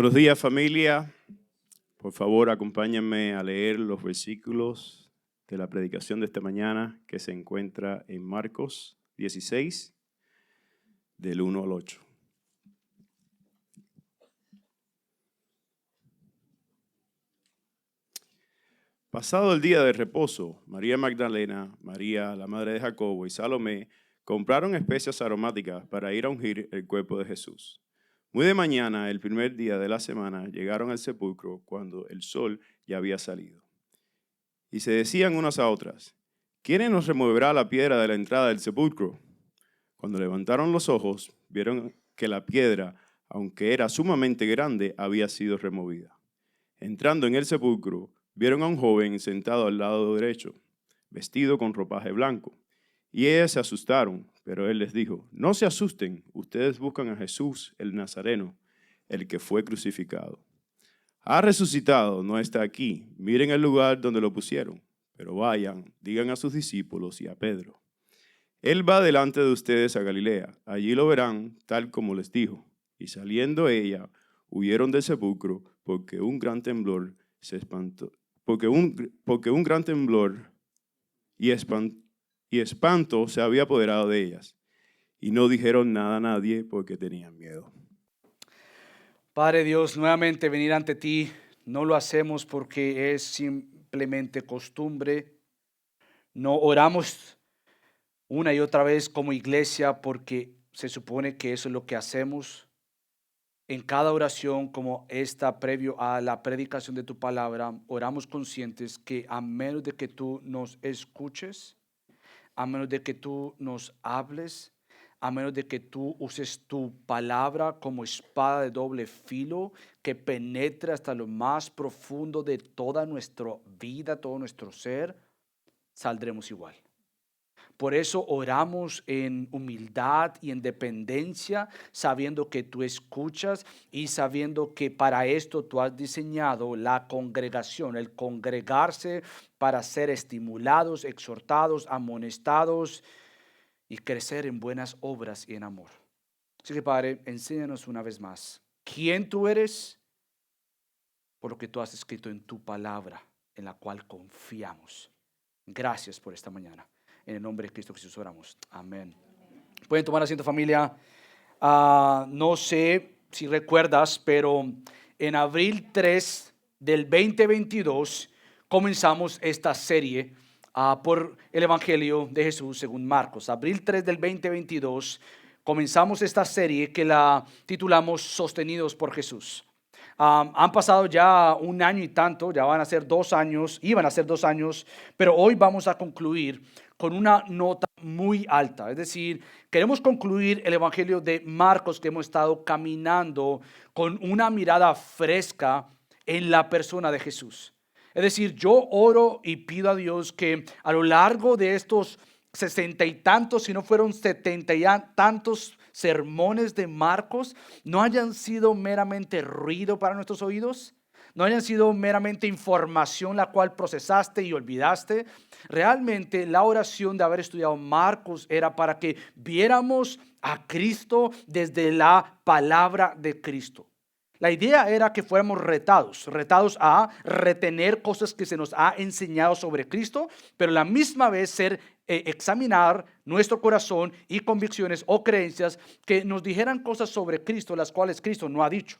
Buenos días, familia. Por favor, acompáñenme a leer los versículos de la predicación de esta mañana que se encuentra en Marcos 16, del 1 al 8. Pasado el día de reposo, María Magdalena, María, la madre de Jacobo, y Salomé compraron especias aromáticas para ir a ungir el cuerpo de Jesús. Muy de mañana, el primer día de la semana, llegaron al sepulcro cuando el sol ya había salido. Y se decían unas a otras: ¿quién nos removerá la piedra de la entrada del sepulcro? Cuando levantaron los ojos, vieron que la piedra, aunque era sumamente grande, había sido removida. Entrando en el sepulcro, vieron a un joven sentado al lado derecho, vestido con ropaje blanco. Y ellas se asustaron, pero él les dijo: no se asusten, ustedes buscan a Jesús, el Nazareno, el que fue crucificado. Ha resucitado, no está aquí. Miren el lugar donde lo pusieron. Pero vayan, digan a sus discípulos y a Pedro: Él va delante de ustedes a Galilea. Allí lo verán, tal como les dijo. Y saliendo ella, huyeron del sepulcro, porque un gran temblor se espantó. Porque un gran temblor y espanto se había apoderado de ellas. Y no dijeron nada a nadie porque tenían miedo. Padre Dios, nuevamente venir ante ti, no lo hacemos porque es simplemente costumbre. No oramos una y otra vez como iglesia porque se supone que eso es lo que hacemos. En cada oración como esta previo a la predicación de tu palabra, oramos conscientes que a menos de que tú nos escuches, a menos de que tú nos hables, a menos de que tú uses tu palabra como espada de doble filo que penetre hasta lo más profundo de toda nuestra vida, todo nuestro ser, saldremos igual. Por eso oramos en humildad y en dependencia, sabiendo que tú escuchas y sabiendo que para esto tú has diseñado la congregación, el congregarse para ser estimulados, exhortados, amonestados y crecer en buenas obras y en amor. Así que, Padre, enséñanos una vez más quién tú eres por lo que tú has escrito en tu palabra, en la cual confiamos. Gracias por esta mañana. En el nombre de Cristo Jesús oramos. Amén. Pueden tomar asiento, familia. No sé si recuerdas, pero en abril 3 del 2022 comenzamos esta serie por el Evangelio de Jesús según Marcos. Abril 3 del 2022 comenzamos esta serie que la titulamos Sostenidos por Jesús. Han pasado ya un año y tanto, ya van a ser 2 años, iban a ser 2 años, pero hoy vamos a concluir con una nota muy alta. Es decir, queremos concluir el Evangelio de Marcos que hemos estado caminando con una mirada fresca en la persona de Jesús. Es decir, yo oro y pido a Dios que a lo largo de estos 60 y tantos, si no fueron 70 y tantos sermones de Marcos, no hayan sido meramente ruido para nuestros oídos, no hayan sido meramente información la cual procesaste y olvidaste. Realmente la oración de haber estudiado Marcos era para que viéramos a Cristo desde la palabra de Cristo. La idea era que fuéramos retados a retener cosas que se nos ha enseñado sobre Cristo, pero a la misma vez examinar nuestro corazón y convicciones o creencias que nos dijeran cosas sobre Cristo, las cuales Cristo no ha dicho.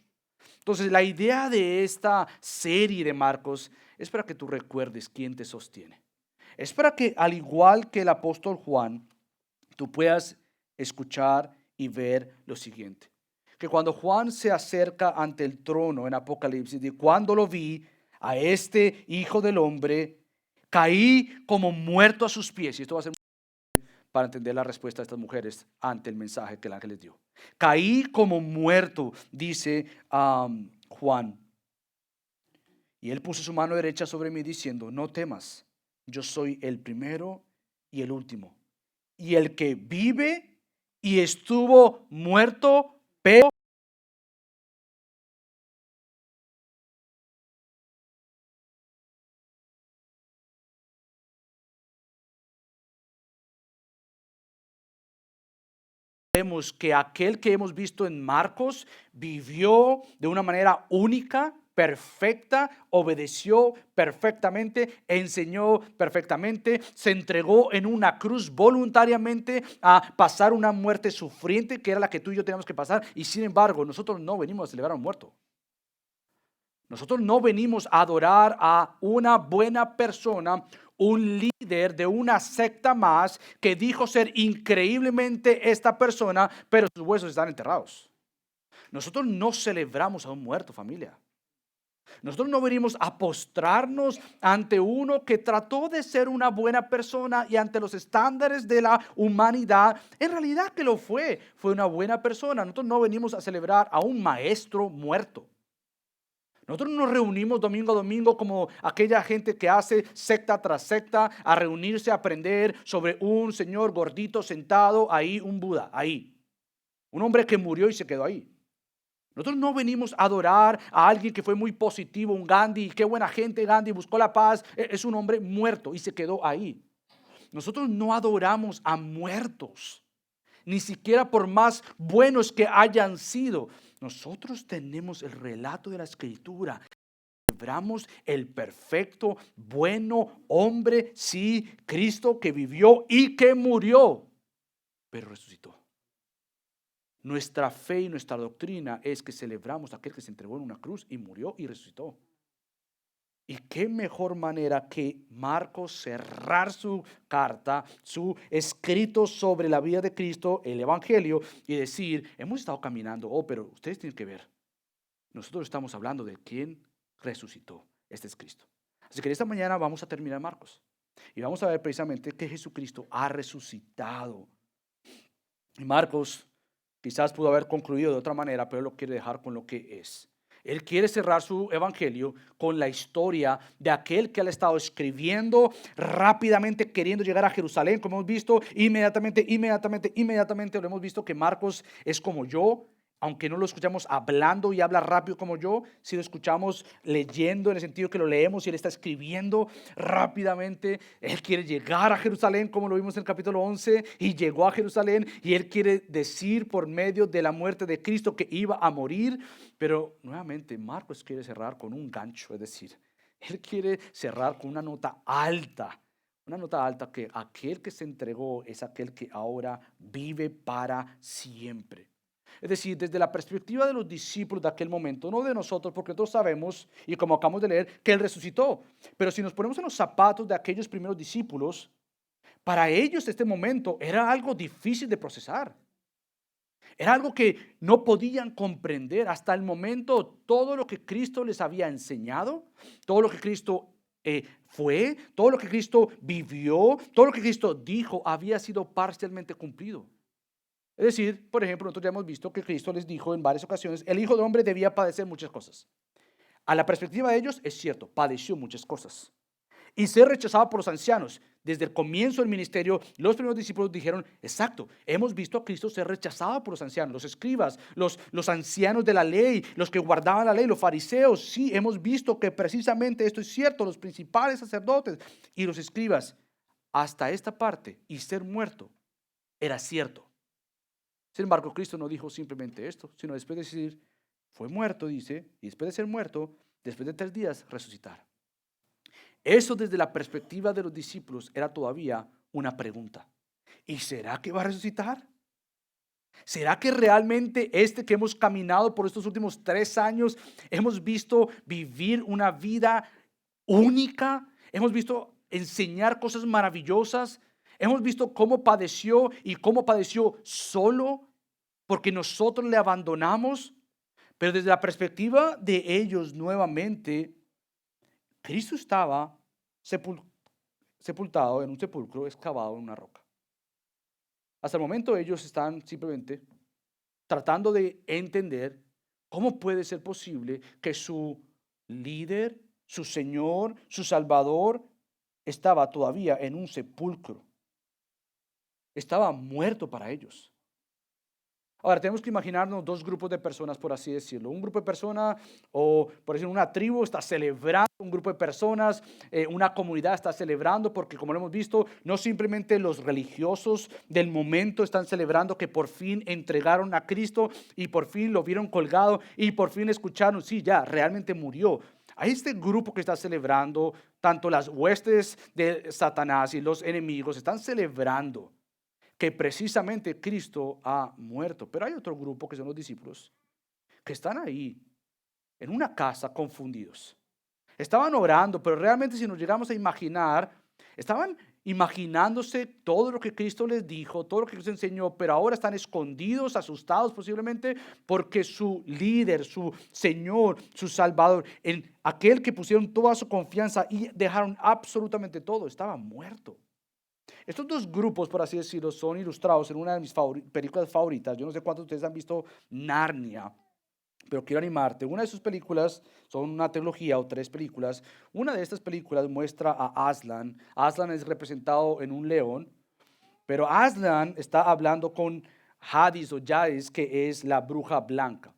Entonces, la idea de esta serie de Marcos es para que tú recuerdes quién te sostiene. Es para que, al igual que el apóstol Juan, tú puedas escuchar y ver lo siguiente. Que cuando Juan se acerca ante el trono en Apocalipsis, de cuando lo vi a este Hijo del Hombre, caí como muerto a sus pies. Y esto va a ser para entender la respuesta de estas mujeres ante el mensaje que el ángel les dio. Caí como muerto, dice Juan. Y él puso su mano derecha sobre mí diciendo: no temas, yo soy el primero y el último, y el que vive y estuvo muerto, pero vemos que aquel que hemos visto en Marcos vivió de una manera única, perfecta, obedeció perfectamente, enseñó perfectamente, se entregó en una cruz voluntariamente a pasar una muerte sufriente que era la que tú y yo teníamos que pasar, y sin embargo nosotros no venimos a celebrar a un muerto. Nosotros no venimos a adorar a una buena persona, un líder de una secta más que dijo ser increíblemente esta persona, pero sus huesos están enterrados. Nosotros no celebramos a un muerto, familia. Nosotros no venimos a postrarnos ante uno que trató de ser una buena persona y ante los estándares de la humanidad, en realidad que lo fue una buena persona. Nosotros no venimos a celebrar a un maestro muerto. Nosotros nos reunimos domingo a domingo como aquella gente que hace secta tras secta a reunirse a aprender sobre un señor gordito sentado ahí, un Buda, ahí. Un hombre que murió y se quedó ahí. Nosotros no venimos a adorar a alguien que fue muy positivo, un Gandhi, qué buena gente Gandhi, buscó la paz, es un hombre muerto y se quedó ahí. Nosotros no adoramos a muertos, ni siquiera por más buenos que hayan sido. Nosotros tenemos el relato de la Escritura. Celebramos el perfecto, bueno hombre, sí, Cristo que vivió y que murió, pero resucitó. Nuestra fe y nuestra doctrina es que celebramos a aquel que se entregó en una cruz y murió y resucitó. Y qué mejor manera que Marcos cerrar su carta, su escrito sobre la vida de Cristo, el Evangelio, y decir, hemos estado caminando, pero ustedes tienen que ver, nosotros estamos hablando de quién resucitó. Este es Cristo. Así que esta mañana vamos a terminar Marcos. Y vamos a ver precisamente que Jesucristo ha resucitado. Y Marcos quizás pudo haber concluido de otra manera, pero él lo quiere dejar con lo que es. Él quiere cerrar su evangelio con la historia de aquel que él ha estado escribiendo rápidamente, queriendo llegar a Jerusalén, como hemos visto, inmediatamente, lo hemos visto que Marcos es como yo, aunque no lo escuchamos hablando y habla rápido como yo, si lo escuchamos leyendo en el sentido que lo leemos y él está escribiendo rápidamente. Él quiere llegar a Jerusalén como lo vimos en el capítulo 11 y llegó a Jerusalén y él quiere decir por medio de la muerte de Cristo que iba a morir. Pero nuevamente Marcos quiere cerrar con un gancho, es decir, él quiere cerrar con una nota alta. Una nota alta que aquel que se entregó es aquel que ahora vive para siempre. Es decir, desde la perspectiva de los discípulos de aquel momento, no de nosotros, porque todos sabemos, y como acabamos de leer, que Él resucitó. Pero si nos ponemos en los zapatos de aquellos primeros discípulos, para ellos este momento era algo difícil de procesar. Era algo que no podían comprender. Hasta el momento, todo lo que Cristo les había enseñado, todo lo que Cristo fue, todo lo que Cristo vivió, todo lo que Cristo dijo, había sido parcialmente cumplido. Es decir, por ejemplo, nosotros ya hemos visto que Cristo les dijo en varias ocasiones, el Hijo del Hombre debía padecer muchas cosas. A la perspectiva de ellos, es cierto, padeció muchas cosas. Y ser rechazado por los ancianos. Desde el comienzo del ministerio, los primeros discípulos dijeron, exacto, hemos visto a Cristo ser rechazado por los ancianos, los escribas, los ancianos de la ley, los que guardaban la ley, los fariseos. Sí, hemos visto que precisamente esto es cierto, los principales sacerdotes y los escribas. Hasta esta parte, y ser muerto, era cierto. Sin embargo, Cristo no dijo simplemente esto, sino después de decir, fue muerto, dice, y después de ser muerto, después de 3 días, resucitar. Eso desde la perspectiva de los discípulos era todavía una pregunta. ¿Y será que va a resucitar? ¿Será que realmente este que hemos caminado por estos últimos 3 años, hemos visto vivir una vida única? Hemos visto enseñar cosas maravillosas. Hemos visto cómo padeció y cómo padeció solo porque nosotros le abandonamos. Pero desde la perspectiva de ellos nuevamente, Cristo estaba sepultado en un sepulcro excavado en una roca. Hasta el momento ellos están simplemente tratando de entender cómo puede ser posible que su líder, su Señor, su Salvador, estaba todavía en un sepulcro. Estaba muerto para ellos. Ahora, tenemos que imaginarnos dos grupos de personas, por así decirlo. Un grupo de personas, o por decir, una tribu está celebrando, un grupo de personas, una comunidad está celebrando, porque como lo hemos visto, no simplemente los religiosos del momento están celebrando que por fin entregaron a Cristo y por fin lo vieron colgado y por fin escucharon, sí, ya, realmente murió. Hay este grupo que está celebrando, tanto las huestes de Satanás y los enemigos están celebrando que precisamente Cristo ha muerto. Pero hay otro grupo que son los discípulos que están ahí en una casa confundidos. Estaban orando, pero realmente si nos llegamos a imaginar, estaban imaginándose todo lo que Cristo les dijo, todo lo que Cristo enseñó, pero ahora están escondidos, asustados posiblemente porque su líder, su Señor, su Salvador, en aquel que pusieron toda su confianza y dejaron absolutamente todo, estaba muerto. Estos dos grupos, por así decirlo, son ilustrados en una de mis películas favoritas. Yo no sé cuántos de ustedes han visto Narnia, pero quiero animarte. Una de sus películas son una trilogía o tres películas. Una de estas películas muestra a Aslan. Aslan es representado en un león, pero Aslan está hablando con Hades o Jadis, que es la bruja blanca.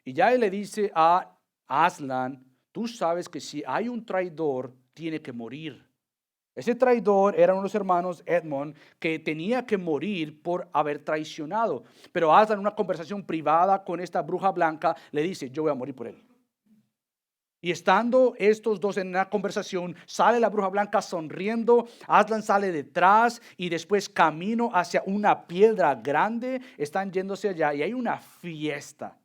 Y Jadis le dice a Aslan, tú sabes que si hay un traidor, tiene que morir. Ese traidor era uno de los hermanos Edmond que tenía que morir por haber traicionado. Pero Aslan en una conversación privada con esta bruja blanca le dice, yo voy a morir por él. Y estando estos dos en una conversación, sale la bruja blanca sonriendo, Aslan sale detrás y después camino hacia una piedra grande, están yéndose allá y hay una fiesta.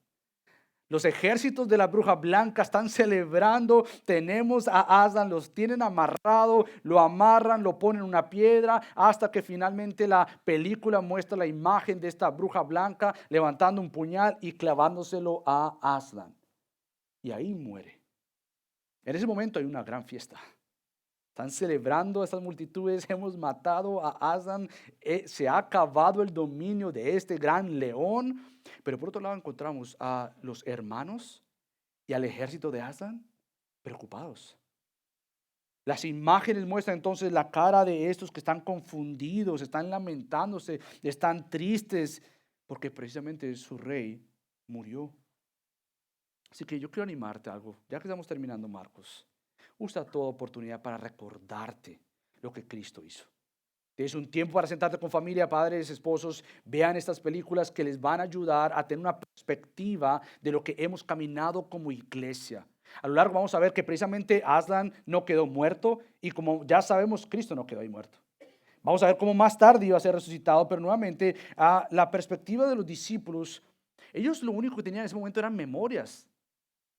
Los ejércitos de la bruja blanca están celebrando. Tenemos a Aslan, los tienen amarrado, lo amarran, lo ponen en una piedra, hasta que finalmente la película muestra la imagen de esta bruja blanca levantando un puñal y clavándoselo a Aslan. Y ahí muere. En ese momento hay una gran fiesta. Están celebrando estas multitudes, hemos matado a Aslan, se ha acabado el dominio de este gran león. Pero por otro lado encontramos a los hermanos y al ejército de Aslan preocupados. Las imágenes muestran entonces la cara de estos que están confundidos, están lamentándose, están tristes, porque precisamente su rey murió. Así que yo quiero animarte a algo, ya que estamos terminando Marcos. Usa toda oportunidad para recordarte lo que Cristo hizo. Tienes un tiempo para sentarte con familia, padres, esposos, vean estas películas que les van a ayudar a tener una perspectiva de lo que hemos caminado como iglesia. A lo largo vamos a ver que precisamente Aslan no quedó muerto y como ya sabemos, Cristo no quedó ahí muerto. Vamos a ver cómo más tarde iba a ser resucitado, pero nuevamente a la perspectiva de los discípulos, ellos lo único que tenían en ese momento eran memorias.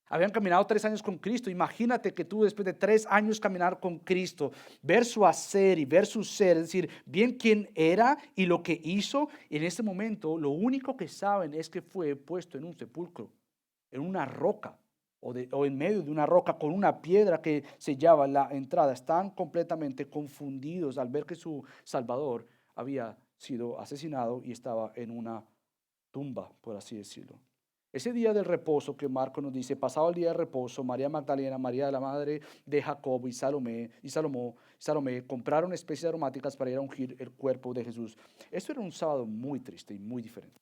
Habían caminado 3 años con Cristo. Imagínate que tú después de 3 años caminar con Cristo, ver su hacer y ver su ser, es decir, bien quién era y lo que hizo. En este momento lo único que saben es que fue puesto en un sepulcro, en una roca o en medio de una roca con una piedra que sellaba la entrada. Están completamente confundidos al ver que su Salvador había sido asesinado y estaba en una tumba, por así decirlo. Ese día del reposo que Marco nos dice, pasado el día de reposo, María Magdalena, María la madre de Jacobo y Salomé compraron especies aromáticas para ir a ungir el cuerpo de Jesús. Esto era un sábado muy triste y muy diferente.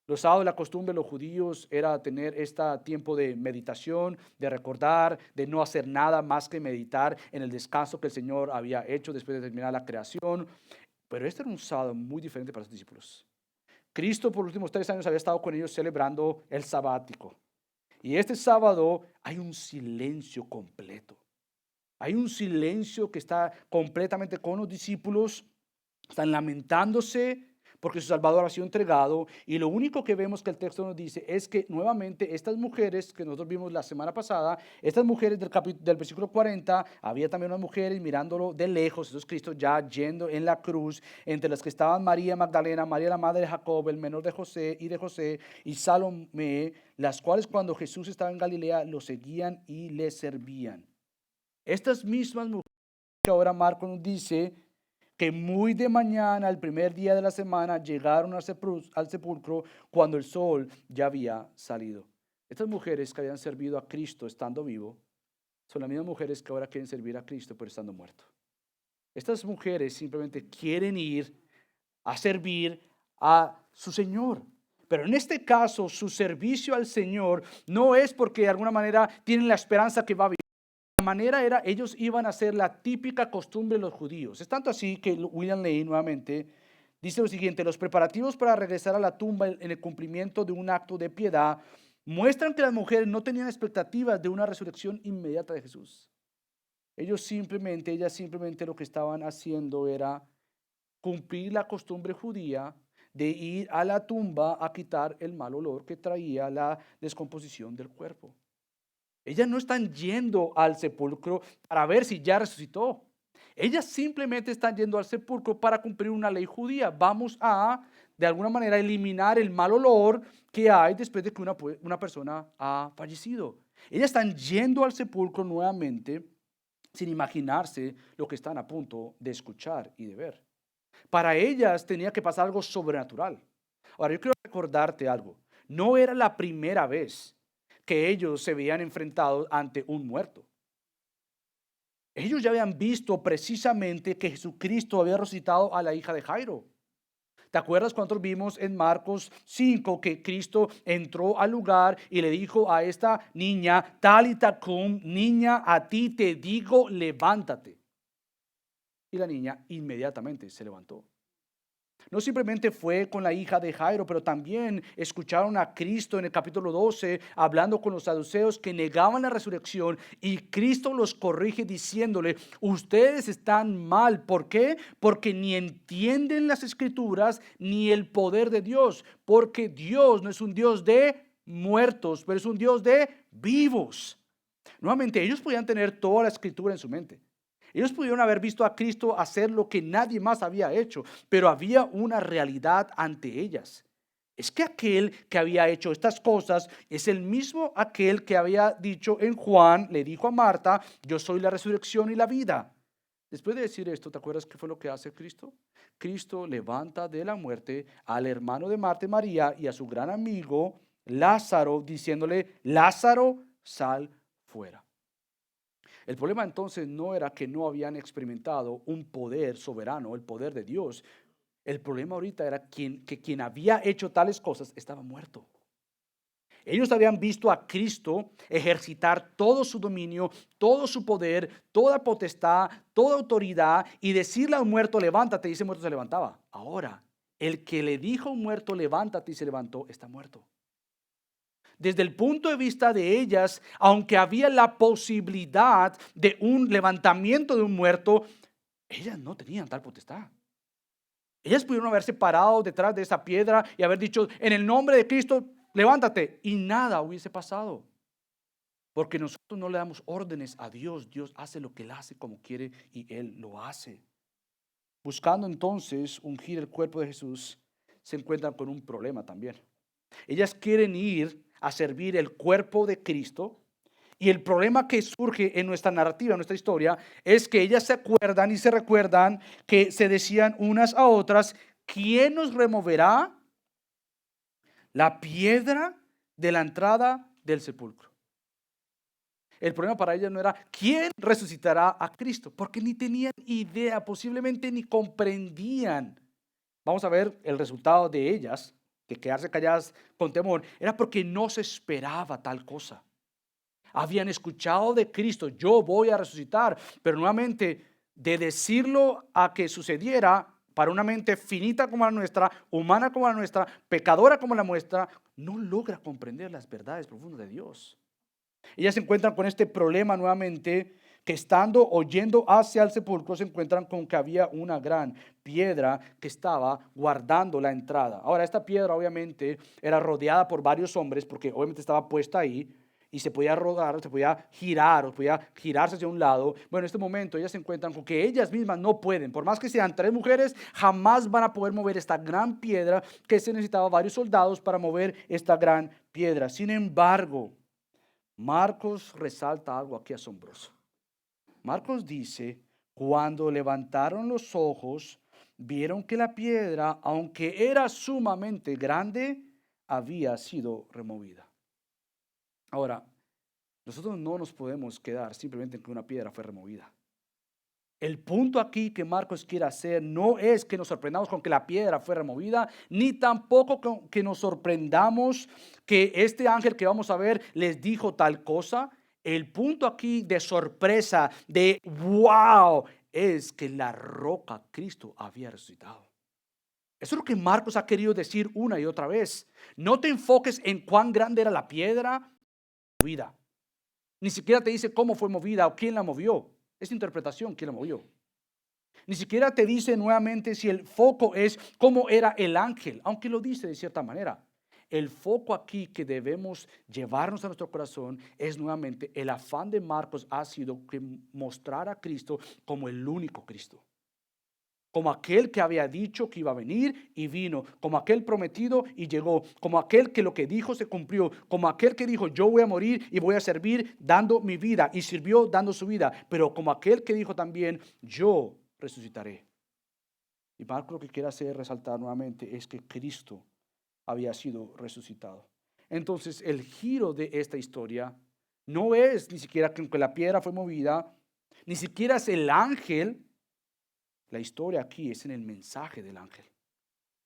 Los sábados, la costumbre de los judíos era tener este tiempo de meditación, de recordar, de no hacer nada más que meditar en el descanso que el Señor había hecho después de terminar la creación. Pero este era un sábado muy diferente para los discípulos. Cristo por los últimos 3 años había estado con ellos celebrando el sabático. Y este sábado hay un silencio completo. Hay un silencio que está completamente con los discípulos. Están lamentándose porque su Salvador ha sido entregado. Y lo único que vemos que el texto nos dice es que nuevamente estas mujeres que nosotros vimos la semana pasada, estas mujeres del versículo 40, había también unas mujeres mirándolo de lejos, eso es Cristo ya yendo en la cruz, entre las que estaban María Magdalena, María la madre de Jacob, el menor de José y Salomé, las cuales cuando Jesús estaba en Galilea lo seguían y le servían. Estas mismas mujeres que ahora Marco nos dice que muy de mañana, el primer día de la semana, llegaron al sepulcro cuando el sol ya había salido. Estas mujeres que habían servido a Cristo estando vivo, son las mismas mujeres que ahora quieren servir a Cristo pero estando muerto. Estas mujeres simplemente quieren ir a servir a su Señor. Pero en este caso, su servicio al Señor no es porque de alguna manera tienen la esperanza que va a vivir. La manera era, ellos iban a hacer la típica costumbre de los judíos. Es tanto así que William Lane nuevamente dice lo siguiente: los preparativos para regresar a la tumba en el cumplimiento de un acto de piedad muestran que las mujeres no tenían expectativas de una resurrección inmediata de Jesús. Ellas simplemente lo que estaban haciendo era cumplir la costumbre judía de ir a la tumba a quitar el mal olor que traía la descomposición del cuerpo. Ellas no están yendo al sepulcro para ver si ya resucitó. Ellas simplemente están yendo al sepulcro para cumplir una ley judía. Vamos a, de alguna manera, eliminar el mal olor que hay después de que una persona ha fallecido. Ellas están yendo al sepulcro nuevamente sin imaginarse lo que están a punto de escuchar y de ver. Para ellas tenía que pasar algo sobrenatural. Ahora, yo quiero recordarte algo. No era la primera vez que ellos se veían enfrentados ante un muerto. Ellos ya habían visto precisamente que Jesucristo había resucitado a la hija de Jairo. ¿Te acuerdas cuando vimos en Marcos 5 que Cristo entró al lugar y le dijo a esta niña, Talita cum, niña, a ti te digo, levántate? Y la niña inmediatamente se levantó. No simplemente fue con la hija de Jairo, pero también escucharon a Cristo en el capítulo 12 hablando con los saduceos que negaban la resurrección, y Cristo los corrige diciéndole: ustedes están mal. ¿Por qué? Porque ni entienden las escrituras ni el poder de Dios, porque Dios no es un Dios de muertos, pero es un Dios de vivos. Nuevamente, ellos podían tener toda la escritura en su mente. Ellos pudieron haber visto a Cristo hacer lo que nadie más había hecho, pero había una realidad ante ellas. Es que aquel que había hecho estas cosas es el mismo aquel que había dicho en Juan, le dijo a Marta: yo soy la resurrección y la vida. Después de decir esto, ¿te acuerdas qué fue lo que hace Cristo? Cristo levanta de la muerte al hermano de Marta y María y a su gran amigo Lázaro, diciéndole: Lázaro, sal fuera. El problema entonces no era que no habían experimentado un poder soberano, el poder de Dios. El problema ahorita era que quien había hecho tales cosas estaba muerto. Ellos habían visto a Cristo ejercitar todo su dominio, todo su poder, toda potestad, toda autoridad, y decirle a un muerto: levántate, y ese muerto se levantaba. Ahora, el que le dijo a un muerto: levántate, y se levantó, está muerto. Desde el punto de vista de ellas, aunque había la posibilidad de un levantamiento de un muerto, ellas no tenían tal potestad. Ellas pudieron haberse parado detrás de esa piedra y haber dicho: en el nombre de Cristo, levántate, y nada hubiese pasado. Porque nosotros no le damos órdenes a Dios. Dios hace lo que Él hace como quiere, y Él lo hace. Buscando entonces ungir el cuerpo de Jesús, se encuentran con un problema también. Ellas quieren ir a servir el cuerpo de Cristo, y el problema que surge en nuestra narrativa, en nuestra historia, es que ellas se acuerdan y se recuerdan que se decían unas a otras: ¿quién nos removerá la piedra de la entrada del sepulcro? El problema para ellas no era quién resucitará a Cristo, porque ni tenían idea, posiblemente ni comprendían. Vamos a ver el resultado de ellas, de quedarse calladas con temor. Era porque no se esperaba tal cosa. Habían escuchado de Cristo: yo voy a resucitar, pero nuevamente, de decirlo a que sucediera, para una mente finita como la nuestra, humana como la nuestra, pecadora como la nuestra, no logra comprender las verdades profundas de Dios. Ellas se encuentran con este problema nuevamente, que estando oyendo hacia el sepulcro, se encuentran con que había una gran piedra que estaba guardando la entrada. Ahora, esta piedra obviamente era rodeada por varios hombres, porque obviamente estaba puesta ahí y se podía rodar, se podía girar, o podía girarse hacia un lado. Bueno, en este momento ellas se encuentran con que ellas mismas no pueden, por más que sean 3 mujeres, jamás van a poder mover esta gran piedra, que se necesitaba varios soldados para mover esta gran piedra. Sin embargo, Marcos resalta algo aquí asombroso. Marcos dice: cuando levantaron los ojos, vieron que la piedra, aunque era sumamente grande, había sido removida. Ahora, nosotros no nos podemos quedar simplemente en que una piedra fue removida. El punto aquí que Marcos quiere hacer no es que nos sorprendamos con que la piedra fue removida, ni tampoco que nos sorprendamos que este ángel que vamos a ver les dijo tal cosa. El punto aquí de sorpresa, de wow, es que la roca Cristo había resucitado. Eso es lo que Marcos ha querido decir una y otra vez. No te enfoques en cuán grande era la piedra movida. Ni siquiera te dice cómo fue movida o quién la movió. Es interpretación, quién la movió. Ni siquiera te dice nuevamente si el foco es cómo era el ángel, aunque lo dice de cierta manera. El foco aquí que debemos llevarnos a nuestro corazón es nuevamente el afán de Marcos ha sido que mostrar a Cristo como el único Cristo. Como aquel que había dicho que iba a venir y vino, como aquel prometido y llegó, como aquel que lo que dijo se cumplió, como aquel que dijo yo voy a morir y voy a servir dando mi vida y sirvió dando su vida, pero como aquel que dijo también yo resucitaré. Y Marco lo que quiere hacer resaltar nuevamente es que Cristo había sido resucitado. Entonces el giro de esta historia no es ni siquiera que la piedra fue movida, ni siquiera es el ángel. La historia aquí es en el mensaje del ángel.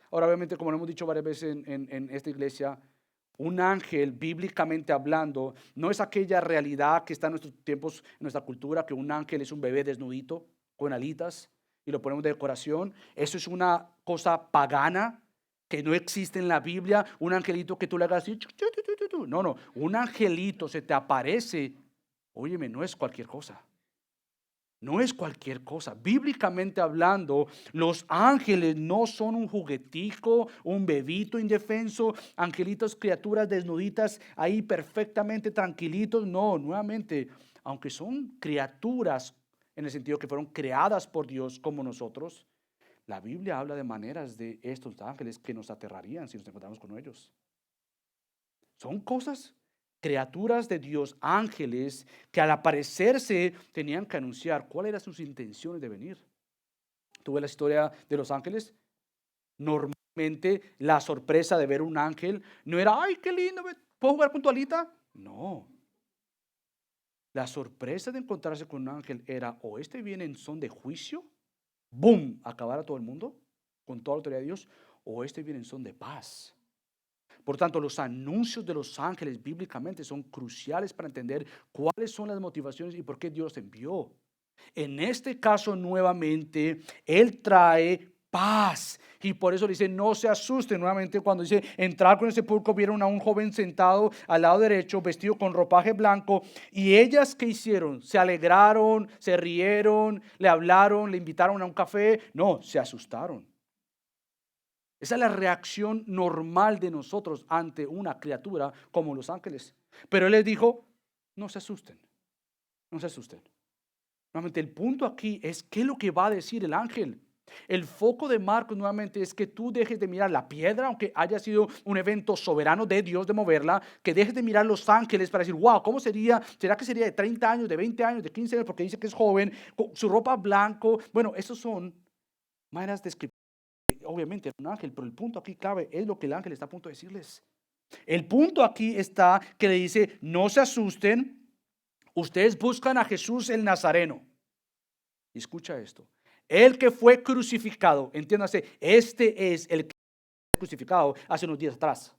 Ahora, obviamente, como lo hemos dicho varias veces en esta iglesia, un ángel, bíblicamente hablando, no es aquella realidad que está en nuestros tiempos, en nuestra cultura, que un ángel es un bebé desnudito con alitas y lo ponemos de decoración. Eso es una cosa pagana que no existe en la Biblia. Un angelito que tú le hagas así. No, un angelito se te aparece. Óyeme, no es cualquier cosa. No es cualquier cosa. Bíblicamente hablando, los ángeles no son un juguetico, un bebito indefenso, angelitos, criaturas desnuditas ahí perfectamente tranquilitos. No, nuevamente, aunque son criaturas en el sentido que fueron creadas por Dios como nosotros, la Biblia habla de maneras de estos ángeles que nos aterrarían si nos encontramos con ellos. Son cosas, criaturas de Dios, ángeles, que al aparecerse tenían que anunciar cuáles eran sus intenciones de venir. ¿Tú ves la historia de los ángeles? Normalmente la sorpresa de ver un ángel no era, ay, qué lindo, ¿puedo jugar con tu alita? No. La sorpresa de encontrarse con un ángel era, o este viene en son de juicio, boom, acabar a todo el mundo con toda la autoridad de Dios, o este viene en son de paz. Por tanto, los anuncios de los ángeles bíblicamente son cruciales para entender cuáles son las motivaciones y por qué Dios envió. En este caso, nuevamente, Él trae paz. Y por eso dice, no se asusten. Nuevamente, cuando dice, entrar con el sepulcro, vieron a un joven sentado al lado derecho, vestido con ropaje blanco. Y ellas, ¿qué hicieron? Se alegraron, se rieron, le hablaron, le invitaron a un café. No, se asustaron. Esa es la reacción normal de nosotros ante una criatura como los ángeles. Pero Él les dijo, no se asusten, no se asusten. Nuevamente, el punto aquí es qué es lo que va a decir el ángel. El foco de Marcos nuevamente es que tú dejes de mirar la piedra, aunque haya sido un evento soberano de Dios de moverla, que dejes de mirar los ángeles para decir, wow, ¿cómo sería? ¿Será que sería de 30 años, de 20 años, de 15 años? Porque dice que es joven, con su ropa blanco. Bueno, esos son maneras descriptivas. Obviamente era un ángel, pero el punto aquí clave es lo que el ángel está a punto de decirles. El punto aquí está que le dice, no se asusten, ustedes buscan a Jesús el Nazareno. Y escucha esto, el que fue crucificado, entiéndase, este es el que fue crucificado hace unos días atrás.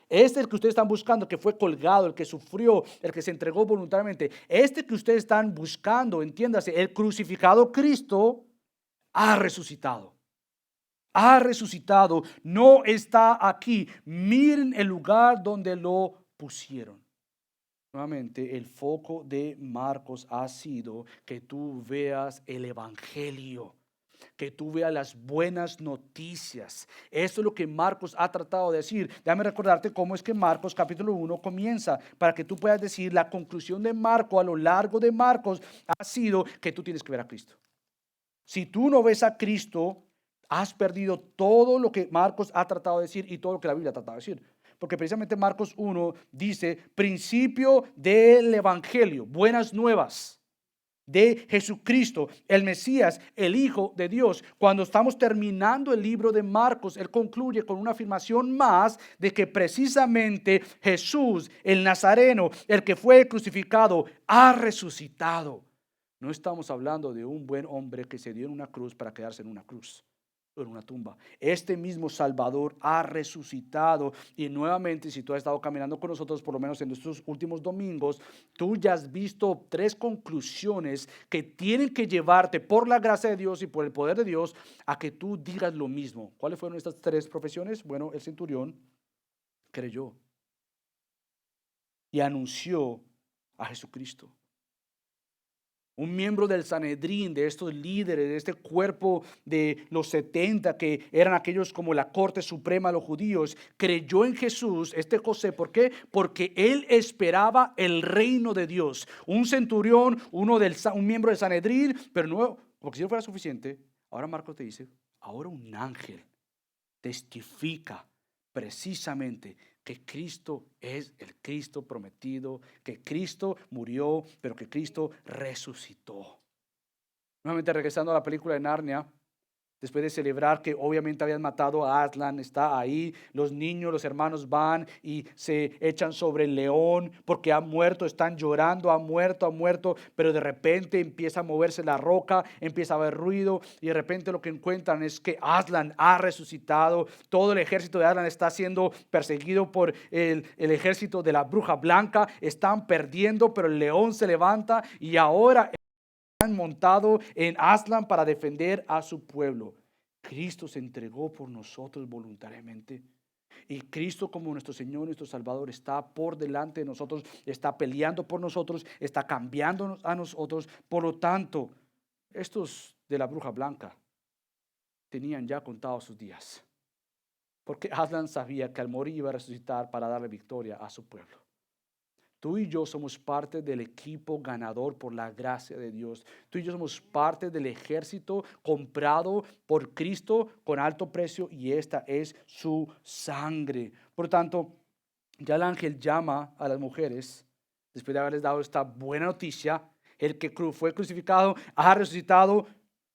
Este es el que ustedes están buscando, que fue colgado, el que sufrió, el que se entregó voluntariamente. Este que ustedes están buscando, entiéndase, el crucificado Cristo ha resucitado. Ha resucitado, no está aquí. Miren el lugar donde lo pusieron. Nuevamente, el foco de Marcos ha sido que tú veas el evangelio, que tú veas las buenas noticias. Eso es lo que Marcos ha tratado de decir. Déjame recordarte cómo es que Marcos capítulo 1 comienza, para que tú puedas decir la conclusión de Marcos a lo largo de Marcos ha sido que tú tienes que ver a Cristo. Si tú no ves a Cristo, has perdido todo lo que Marcos ha tratado de decir y todo lo que la Biblia ha tratado de decir. Porque precisamente Marcos 1 dice, principio del evangelio, buenas nuevas de Jesucristo, el Mesías, el Hijo de Dios. Cuando estamos terminando el libro de Marcos, él concluye con una afirmación más de que precisamente Jesús, el Nazareno, el que fue crucificado, ha resucitado. No estamos hablando de un buen hombre que se dio en una cruz para quedarse en una cruz o en una tumba. Este mismo Salvador ha resucitado y nuevamente, si tú has estado caminando con nosotros, por lo menos en estos últimos domingos, tú ya has visto 3 conclusiones que tienen que llevarte por la gracia de Dios y por el poder de Dios a que tú digas lo mismo. ¿Cuáles fueron estas 3 profesiones? Bueno, el centurión creyó y anunció a Jesucristo. Un miembro del Sanedrín, de estos líderes, de este cuerpo de los 70 que eran aquellos como la corte suprema de los judíos, creyó en Jesús, este José. ¿Por qué? Porque él esperaba el reino de Dios. Un centurión, un miembro del Sanedrín, pero no, porque si no fuera suficiente, ahora Marcos te dice, ahora un ángel testifica precisamente que Cristo es el Cristo prometido, que Cristo murió, pero que Cristo resucitó. Nuevamente regresando a la película de Narnia, después de celebrar que obviamente habían matado a Aslan, está ahí, los niños, los hermanos van y se echan sobre el león porque ha muerto, están llorando, ha muerto, pero de repente empieza a moverse la roca, empieza a haber ruido y de repente lo que encuentran es que Aslan ha resucitado. Todo el ejército de Aslan está siendo perseguido por el ejército de la bruja blanca, están perdiendo, pero el león se levanta y ahora montado en Aslan para defender a su pueblo. Cristo se entregó por nosotros voluntariamente. Y Cristo, como nuestro Señor, nuestro Salvador, está por delante de nosotros, está peleando por nosotros, está cambiándonos a nosotros. Por lo tanto, estos de la bruja blanca tenían ya contados sus días. Porque Aslan sabía que al morir iba a resucitar para darle victoria a su pueblo. Tú y yo somos parte del equipo ganador por la gracia de Dios. Tú y yo somos parte del ejército comprado por Cristo con alto precio y esta es su sangre. Por tanto, ya el ángel llama a las mujeres, después de haberles dado esta buena noticia, el que fue crucificado ha resucitado.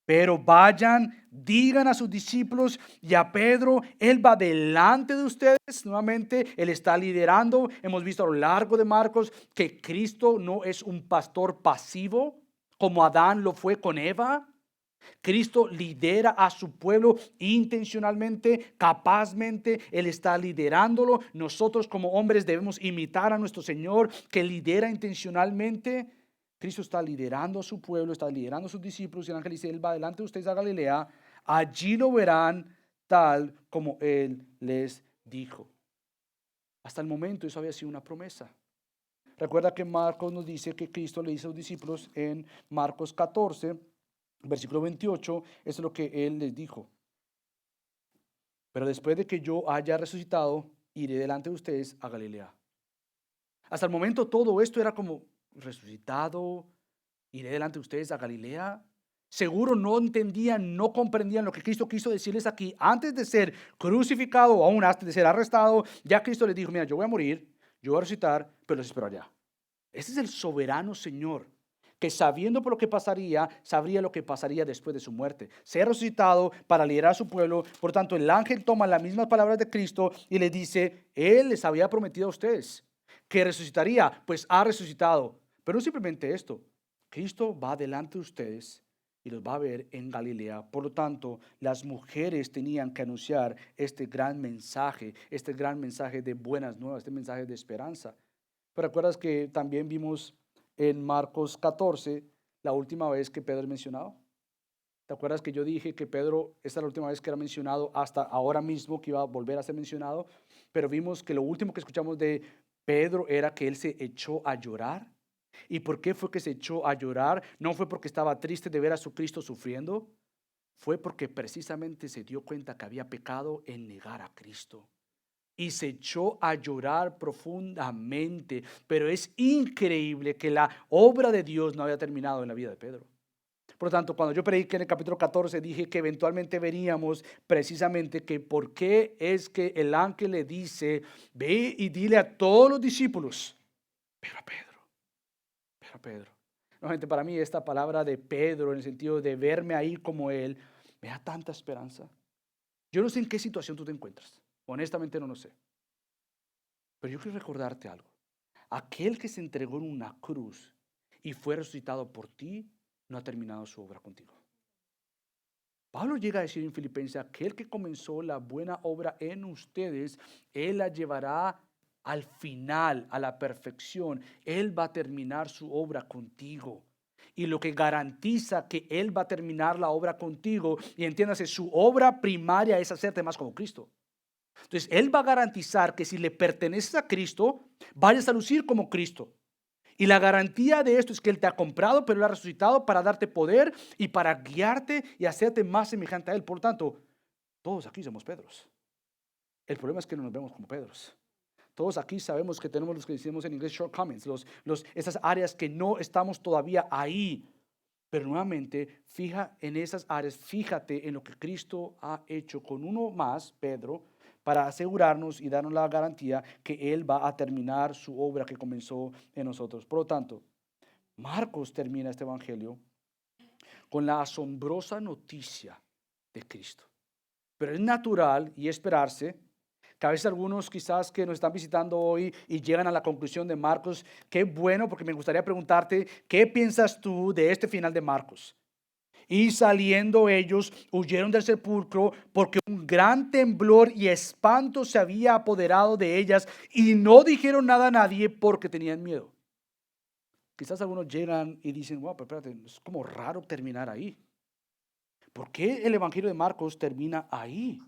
Pero vayan, digan a sus discípulos y a Pedro, él va delante de ustedes. Nuevamente, él está liderando. Hemos visto a lo largo de Marcos que Cristo no es un pastor pasivo, como Adán lo fue con Eva. Cristo lidera a su pueblo intencionalmente, capazmente. Él está liderándolo. Nosotros como hombres debemos imitar a nuestro Señor que lidera intencionalmente. Cristo está liderando a su pueblo, está liderando a sus discípulos y el ángel dice, él va delante de ustedes a Galilea, allí lo verán tal como él les dijo. Hasta el momento eso había sido una promesa. Recuerda que Marcos nos dice que Cristo le dice a sus discípulos en Marcos 14, versículo 28, eso es lo que él les dijo. Pero después de que yo haya resucitado, iré delante de ustedes a Galilea. Hasta el momento todo esto era como resucitado, iré delante de ustedes a Galilea. Seguro no entendían, no comprendían lo que Cristo quiso decirles aquí. Antes de ser crucificado o aún antes de ser arrestado, ya Cristo les dijo, mira, yo voy a morir, yo voy a resucitar, pero los espero allá. Ese es el soberano Señor, que sabiendo por lo que pasaría, sabría lo que pasaría después de su muerte. Ser resucitado para liderar a su pueblo. Por tanto, el ángel toma las mismas palabras de Cristo y le dice, Él les había prometido a ustedes que resucitaría, pues ha resucitado. Pero no simplemente esto. Cristo va delante de ustedes y los va a ver en Galilea. Por lo tanto, las mujeres tenían que anunciar este gran mensaje de buenas nuevas, este mensaje de esperanza. Pero recuerdas que también vimos en Marcos 14 la última vez que Pedro es mencionado. ¿Te acuerdas que yo dije que Pedro, esta es la última vez que era mencionado hasta ahora mismo, que iba a volver a ser mencionado? Pero vimos que lo último que escuchamos de Pedro era que él se echó a llorar. ¿Y por qué fue que se echó a llorar? No fue porque estaba triste de ver a su Cristo sufriendo. Fue porque precisamente se dio cuenta que había pecado en negar a Cristo. Y se echó a llorar profundamente. Pero es increíble que la obra de Dios no había terminado en la vida de Pedro. Por lo tanto, cuando yo prediqué en el capítulo 14, dije que eventualmente veríamos precisamente que por qué es que el ángel le dice, ve y dile a todos los discípulos, pero a Pedro. Nuevamente, para mí esta palabra de Pedro, en el sentido de verme ahí como él, me da tanta esperanza. Yo no sé en qué situación tú te encuentras, honestamente no lo sé. Pero yo quiero recordarte algo. Aquel que se entregó en una cruz y fue resucitado por ti, no ha terminado su obra contigo. Pablo llega a decir en Filipenses, aquel que comenzó la buena obra en ustedes, Él la llevará al final, a la perfección. Él va a terminar su obra contigo. Y lo que garantiza que Él va a terminar la obra contigo, y entiéndase, su obra primaria es hacerte más como Cristo. Entonces, Él va a garantizar que si le perteneces a Cristo, vayas a lucir como Cristo. Y la garantía de esto es que Él te ha comprado, pero Él ha resucitado para darte poder y para guiarte y hacerte más semejante a Él. Por lo tanto, todos aquí somos Pedros. El problema es que no nos vemos como Pedros. Todos aquí sabemos que tenemos los que decimos en inglés shortcomings, esas áreas que no estamos todavía ahí. Pero nuevamente, fija en esas áreas, fíjate en lo que Cristo ha hecho con uno más, Pedro, para asegurarnos y darnos la garantía que Él va a terminar su obra que comenzó en nosotros. Por lo tanto, Marcos termina este evangelio con la asombrosa noticia de Cristo. Pero es natural y esperarse que a veces algunos quizás que nos están visitando hoy y llegan a la conclusión de Marcos, qué bueno, porque me gustaría preguntarte, ¿qué piensas tú de este final de Marcos? Y saliendo ellos, huyeron del sepulcro porque un gran temblor y espanto se había apoderado de ellas y no dijeron nada a nadie porque tenían miedo. Quizás algunos llegan y dicen, wow, pero espérate, es como raro terminar ahí. ¿Por qué el evangelio de Marcos termina ahí?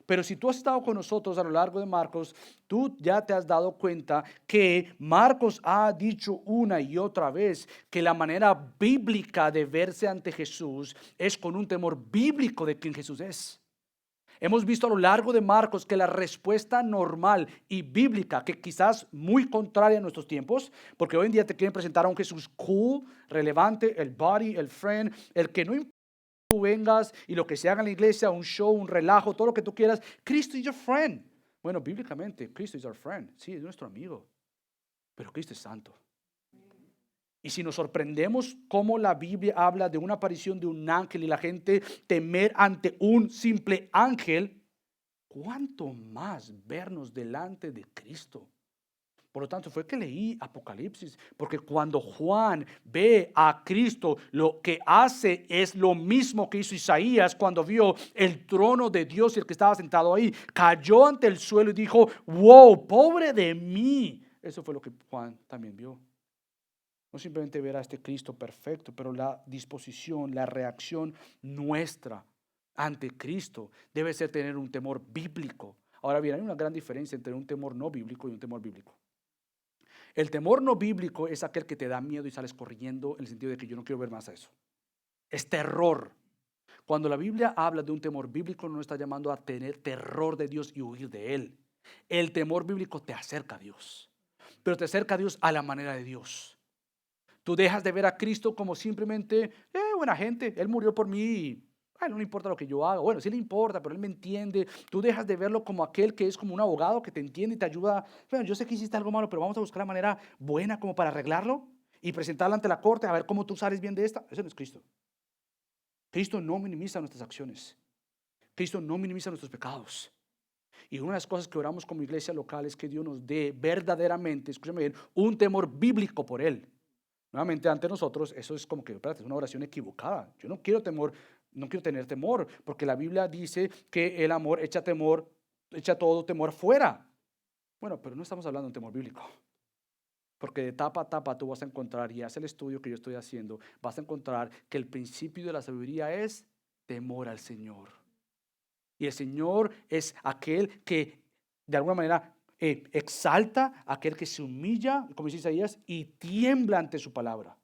Pero si tú has estado con nosotros a lo largo de Marcos, tú ya te has dado cuenta que Marcos ha dicho una y otra vez que la manera bíblica de verse ante Jesús es con un temor bíblico de quién Jesús es. Hemos visto a lo largo de Marcos que la respuesta normal y bíblica, que quizás muy contraria a nuestros tiempos, porque hoy en día te quieren presentar a un Jesús cool, relevante, el body, el friend, el que no importa tú vengas y lo que se haga en la iglesia, un show, un relajo, todo lo que tú quieras, Cristo is your friend. Bueno, bíblicamente, Cristo is our friend. Sí, es nuestro amigo, pero Cristo es santo. Y si nos sorprendemos cómo la Biblia habla de una aparición de un ángel y la gente temer ante un simple ángel, ¿cuánto más vernos delante de Cristo? Por lo tanto, fue que leí Apocalipsis, porque cuando Juan ve a Cristo, lo que hace es lo mismo que hizo Isaías cuando vio el trono de Dios y el que estaba sentado ahí. Cayó ante el suelo y dijo, wow, pobre de mí. Eso fue lo que Juan también vio. No simplemente ver a este Cristo perfecto, pero la disposición, la reacción nuestra ante Cristo debe ser tener un temor bíblico. Ahora bien, hay una gran diferencia entre un temor no bíblico y un temor bíblico. El temor no bíblico es aquel que te da miedo y sales corriendo en el sentido de que yo no quiero ver más a eso. Es terror. Cuando la Biblia habla de un temor bíblico, no está llamando a tener terror de Dios y huir de Él. El temor bíblico te acerca a Dios, pero te acerca a Dios a la manera de Dios. Tú dejas de ver a Cristo como simplemente, buena gente, Él murió por mí, no le importa lo que yo haga. Bueno, sí le importa, pero Él me entiende. Tú dejas de verlo como aquel que es como un abogado que te entiende y te ayuda. Bueno, yo sé que hiciste algo malo, pero vamos a buscar la manera buena como para arreglarlo y presentarlo ante la corte a ver cómo tú sales bien de esta. Ese no es Cristo. Cristo no minimiza nuestras acciones. Cristo no minimiza nuestros pecados. Y una de las cosas que oramos como iglesia local es que Dios nos dé verdaderamente, escúchame bien, un temor bíblico por Él. Nuevamente, ante nosotros, eso es como que, espérate, es una oración equivocada. Yo no quiero temor, no quiero tener temor, porque la Biblia dice que el amor echa todo temor fuera. Bueno, pero no estamos hablando de un temor bíblico. Porque de tapa a tapa tú vas a encontrar, y haz el estudio que yo estoy haciendo, vas a encontrar que el principio de la sabiduría es temor al Señor. Y el Señor es aquel que de alguna manera exalta a aquel que se humilla, como dice Isaías, y tiembla ante su palabra.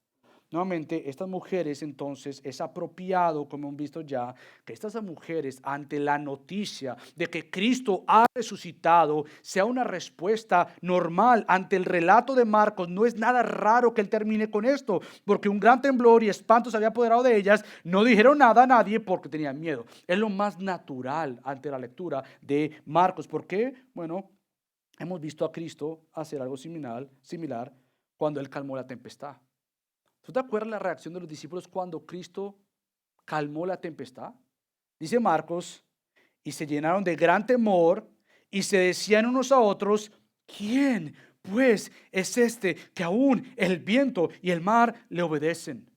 Nuevamente, estas mujeres entonces es apropiado, como hemos visto ya, que estas mujeres ante la noticia de que Cristo ha resucitado sea una respuesta normal ante el relato de Marcos. No es nada raro que él termine con esto, porque un gran temblor y espanto se había apoderado de ellas. No dijeron nada a nadie porque tenían miedo. Es lo más natural ante la lectura de Marcos. ¿Por qué? Bueno, hemos visto a Cristo hacer algo similar cuando él calmó la tempestad. ¿Tú te acuerdas la reacción de los discípulos cuando Cristo calmó la tempestad? Dice Marcos, y se llenaron de gran temor y se decían unos a otros, ¿quién pues es este que aún el viento y el mar le obedecen?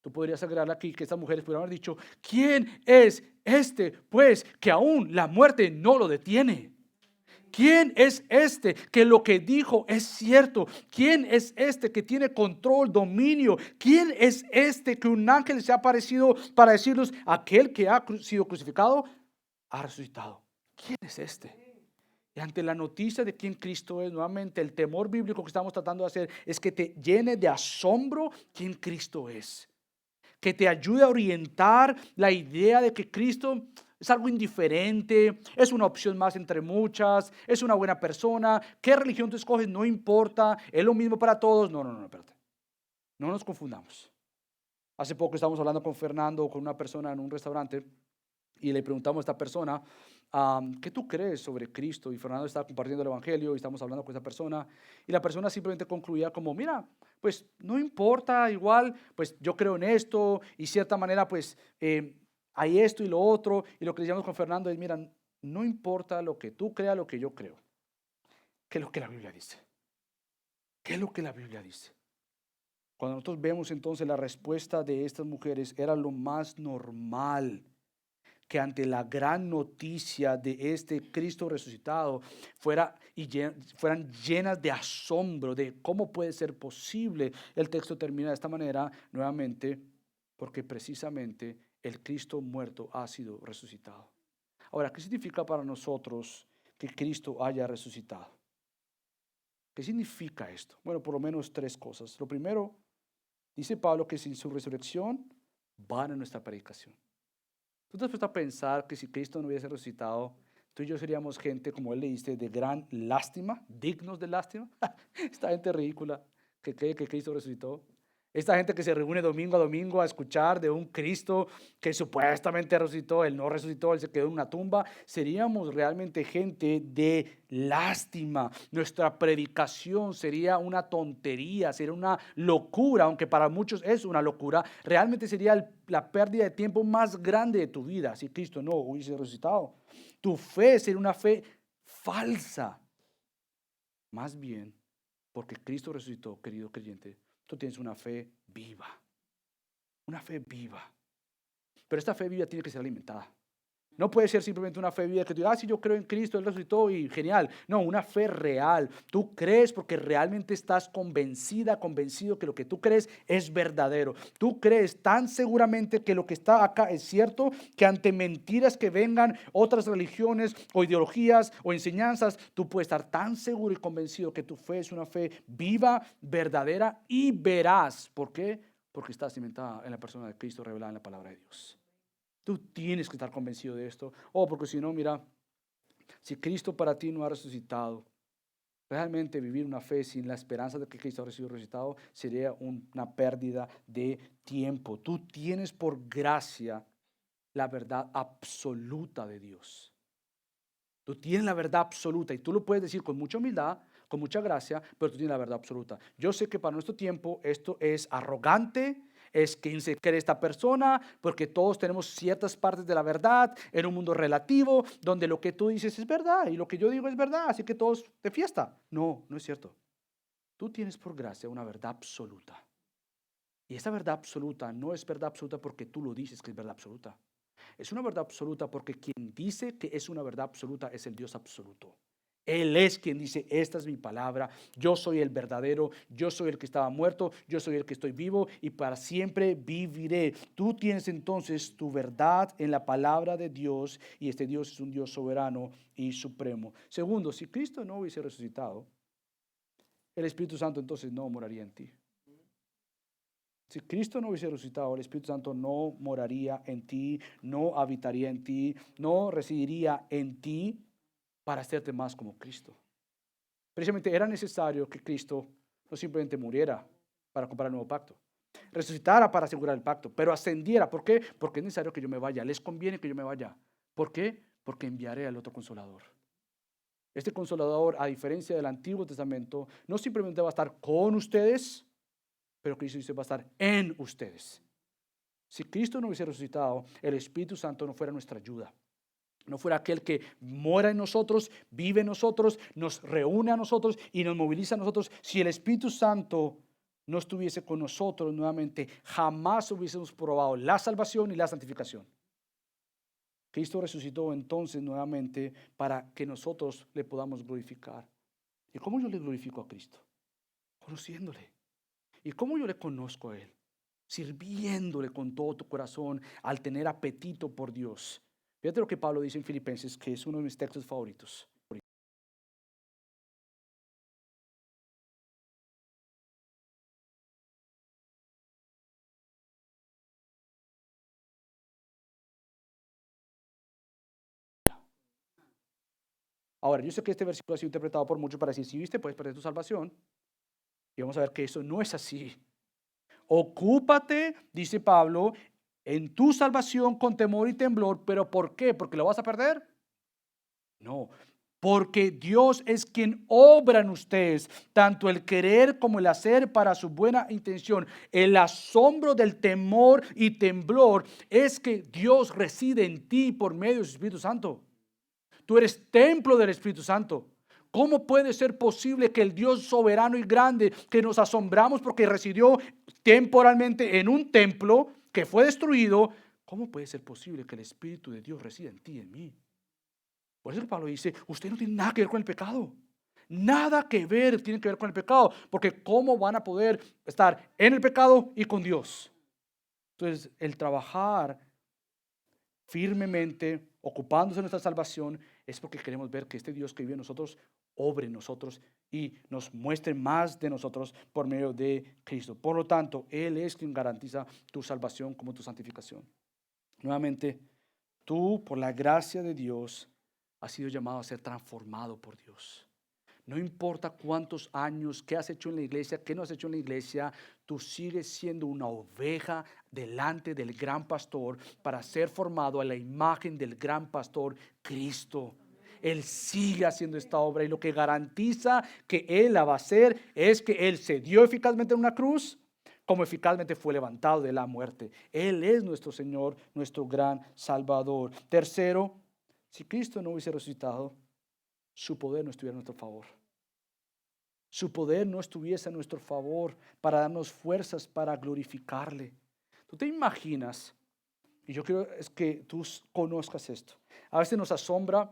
Tú podrías agregar aquí que estas mujeres pudieran haber dicho, ¿quién es este, pues, que aún la muerte no lo detiene? ¿Quién es este que lo que dijo es cierto? ¿Quién es este que tiene control, dominio? ¿Quién es este que un ángel se ha aparecido para decirnos, aquel que ha sido crucificado ha resucitado? ¿Quién es este? Y ante la noticia de quién Cristo es, nuevamente el temor bíblico que estamos tratando de hacer es que te llene de asombro quién Cristo es. Que te ayude a orientar la idea de que Cristo es algo indiferente, es una opción más entre muchas, es una buena persona, qué religión tú escoges no importa, es lo mismo para todos. No, espérate. No nos confundamos. Hace poco estábamos hablando con Fernando, con una persona en un restaurante, y le preguntamos a esta persona, ¿qué tú crees sobre Cristo? Y Fernando estaba compartiendo el evangelio y estamos hablando con esa persona, y la persona simplemente concluía como, mira, pues no importa, igual, pues yo creo en esto, y cierta manera, pues hay esto y lo otro, y lo que le llamamos con Fernando es, mira, no importa lo que tú creas, lo que yo creo. ¿Qué es lo que la Biblia dice? ¿Qué es lo que la Biblia dice? Cuando nosotros vemos entonces la respuesta de estas mujeres, era lo más normal que ante la gran noticia de este Cristo resucitado fueran llenas de asombro de cómo puede ser posible. El texto termina de esta manera nuevamente porque precisamente el Cristo muerto ha sido resucitado. Ahora, ¿qué significa para nosotros que Cristo haya resucitado? ¿Qué significa esto? Bueno, por lo menos tres cosas. Lo primero, dice Pablo que sin su resurrección vana nuestra predicación. ¿Tú te has puesto a pensar que si Cristo no hubiese resucitado, tú y yo seríamos gente, como él le dice, de gran lástima, dignos de lástima? Esta gente ridícula que cree que Cristo resucitó. Esta gente que se reúne domingo a domingo a escuchar de un Cristo que supuestamente resucitó, él no resucitó, él se quedó en una tumba. Seríamos realmente gente de lástima. Nuestra predicación sería una tontería, sería una locura, aunque para muchos es una locura. Realmente sería la pérdida de tiempo más grande de tu vida si Cristo no hubiese resucitado. Tu fe sería una fe falsa. Más bien, porque Cristo resucitó, querido creyente, tú tienes una fe viva. Una fe viva. Pero esta fe viva tiene que ser alimentada. No puede ser simplemente una fe viva que tú digas, sí, yo creo en Cristo, Él resucitó y genial. No, una fe real. Tú crees porque realmente estás convencido que lo que tú crees es verdadero. Tú crees tan seguramente que lo que está acá es cierto, que ante mentiras que vengan otras religiones o ideologías o enseñanzas, tú puedes estar tan seguro y convencido que tu fe es una fe viva, verdadera y veraz. ¿Por qué? Porque está cimentada en la persona de Cristo revelada en la palabra de Dios. Tú tienes que estar convencido de esto. Porque si no, mira, si Cristo para ti no ha resucitado, realmente vivir una fe sin la esperanza de que Cristo ha sido resucitado sería una pérdida de tiempo. Tú tienes por gracia la verdad absoluta de Dios. Tú tienes la verdad absoluta y tú lo puedes decir con mucha humildad, con mucha gracia, pero tú tienes la verdad absoluta. Yo sé que para nuestro tiempo esto es arrogante, es quien se cree esta persona, porque todos tenemos ciertas partes de la verdad en un mundo relativo, donde lo que tú dices es verdad y lo que yo digo es verdad, así que todos de fiesta. No, no es cierto. Tú tienes por gracia una verdad absoluta. Y esa verdad absoluta no es verdad absoluta porque tú lo dices que es verdad absoluta. Es una verdad absoluta porque quien dice que es una verdad absoluta es el Dios absoluto. Él es quien dice, esta es mi palabra, yo soy el verdadero, yo soy el que estaba muerto, yo soy el que estoy vivo y para siempre viviré. Tú tienes entonces tu verdad en la palabra de Dios y este Dios es un Dios soberano y supremo. Segundo, si Cristo no hubiese resucitado, el Espíritu Santo entonces no moraría en ti. Si Cristo no hubiese resucitado, el Espíritu Santo no moraría en ti, no habitaría en ti, no residiría en ti para hacerte más como Cristo. Precisamente era necesario que Cristo no simplemente muriera para comprar el nuevo pacto, resucitara para asegurar el pacto, pero ascendiera. ¿Por qué? Porque es necesario que yo me vaya. Les conviene que yo me vaya. ¿Por qué? Porque enviaré al otro consolador. Este consolador, a diferencia del Antiguo Testamento, no simplemente va a estar con ustedes, pero Cristo dice va a estar en ustedes. Si Cristo no hubiese resucitado, el Espíritu Santo no fuera nuestra ayuda. No fuera aquel que mora en nosotros, vive en nosotros, nos reúne a nosotros y nos moviliza a nosotros. Si el Espíritu Santo no estuviese con nosotros nuevamente, jamás hubiésemos probado la salvación y la santificación. Cristo resucitó entonces nuevamente para que nosotros le podamos glorificar. ¿Y cómo yo le glorifico a Cristo? Conociéndole. ¿Y cómo yo le conozco a Él? Sirviéndole con todo tu corazón al tener apetito por Dios. Fíjate lo que Pablo dice en Filipenses, que es uno de mis textos favoritos. Ahora, yo sé que este versículo ha sido interpretado por muchos para decir, si viste, puedes perder tu salvación. Y vamos a ver que eso no es así. Ocúpate, dice Pablo, en tu salvación con temor y temblor. ¿Pero por qué? ¿Porque lo vas a perder? No, porque Dios es quien obra en ustedes, tanto el querer como el hacer para su buena intención. El asombro del temor y temblor es que Dios reside en ti por medio de su Espíritu Santo. Tú eres templo del Espíritu Santo. ¿Cómo puede ser posible que el Dios soberano y grande, que nos asombramos porque residió temporalmente en un templo que fue destruido, cómo puede ser posible que el Espíritu de Dios resida en ti y en mí? Por eso que Pablo dice, usted no tiene nada que ver con el pecado. Nada que ver tiene que ver con el pecado, porque ¿cómo van a poder estar en el pecado y con Dios? Entonces, el trabajar firmemente, ocupándose de nuestra salvación, es porque queremos ver que este Dios que vive en nosotros, obre en nosotros y nos muestre más de nosotros por medio de Cristo. Por lo tanto, Él es quien garantiza tu salvación como tu santificación. Nuevamente, tú, por la gracia de Dios, has sido llamado a ser transformado por Dios. No importa cuántos años, qué has hecho en la iglesia, qué no has hecho en la iglesia, tú sigues siendo una oveja delante del gran pastor para ser formado a la imagen del gran pastor Cristo. Él sigue haciendo esta obra y lo que garantiza que Él la va a hacer es que Él se dio eficazmente en una cruz, como eficazmente fue levantado de la muerte. Él es nuestro Señor, nuestro gran Salvador. Tercero, si Cristo no hubiese resucitado, su poder no estuviera a nuestro favor. Su poder no estuviese a nuestro favor para darnos fuerzas para glorificarle. ¿Tú te imaginas? Y yo quiero es que tú conozcas esto. A veces nos asombra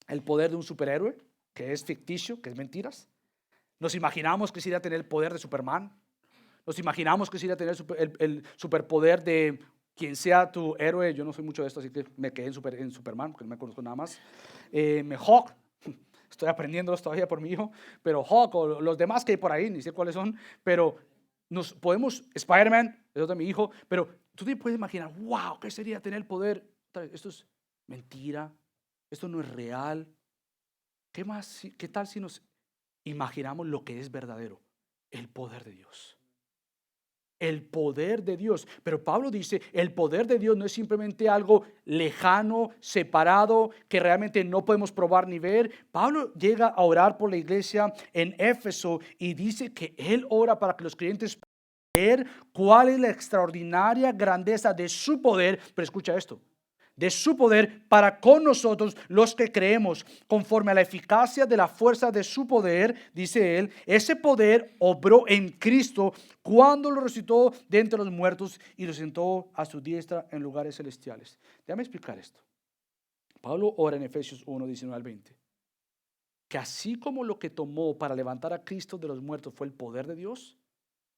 el poder de un superhéroe, que es ficticio, que es mentiras. Nos imaginamos que quisiera tener el poder de Superman. Nos imaginamos que quisiera tener el superpoder de quien sea tu héroe. Yo no soy mucho de esto, así que me quedé en Superman, porque no me conozco nada más. Hawk. Estoy aprendiendo todavía por mi hijo, pero Hawk o los demás que hay por ahí, ni sé cuáles son, pero nos podemos, Spider-Man, es de mi hijo, pero tú te puedes imaginar, wow, ¿qué sería tener el poder? Esto es mentira, esto no es real. ¿Qué más? ¿Qué tal si nos imaginamos lo que es verdadero? El poder de Dios. El poder de Dios. Pero Pablo dice, el poder de Dios no es simplemente algo lejano, separado, que realmente no podemos probar ni ver. Pablo llega a orar por la iglesia en Éfeso y dice que él ora para que los creyentes puedan ver cuál es la extraordinaria grandeza de su poder. Pero escucha esto. De su poder para con nosotros los que creemos, conforme a la eficacia de la fuerza de su poder, dice él, ese poder obró en Cristo cuando lo resucitó de entre los muertos y lo sentó a su diestra en lugares celestiales. Déjame explicar esto. Pablo ora en Efesios 1, 19 al 20, que así como lo que tomó para levantar a Cristo de los muertos fue el poder de Dios,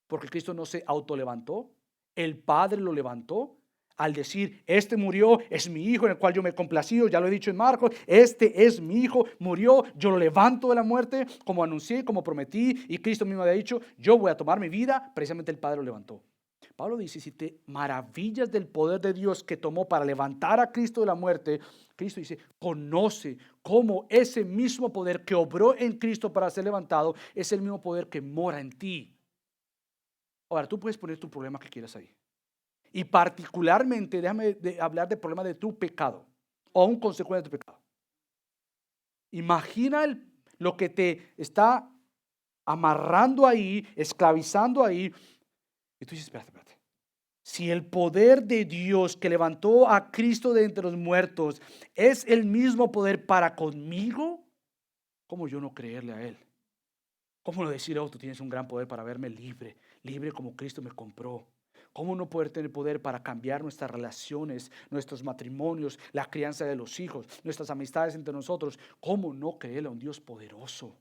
porque Cristo no se autolevantó, el Padre lo levantó. Al decir, este murió, es mi hijo en el cual yo me he complacido, ya lo he dicho en Marcos, este es mi hijo, murió, yo lo levanto de la muerte, como anuncié, como prometí, y Cristo mismo había dicho, yo voy a tomar mi vida, precisamente el Padre lo levantó. Pablo dice, si te maravillas del poder de Dios que tomó para levantar a Cristo de la muerte, Cristo dice, conoce cómo ese mismo poder que obró en Cristo para ser levantado, es el mismo poder que mora en ti. Ahora, tú puedes poner tu problema que quieras ahí. Y particularmente, déjame hablar del problema de tu pecado o un consecuencia de tu pecado. Imagina lo que te está amarrando ahí, esclavizando ahí. Y tú dices, espérate. Si el poder de Dios que levantó a Cristo de entre los muertos es el mismo poder para conmigo, ¿cómo yo no creerle a Él? ¿Cómo no decir, oh, tú tienes un gran poder para verme libre, libre como Cristo me compró. ¿Cómo no poder tener poder para cambiar nuestras relaciones, nuestros matrimonios, la crianza de los hijos, nuestras amistades entre nosotros? ¿Cómo no creerle a un Dios poderoso?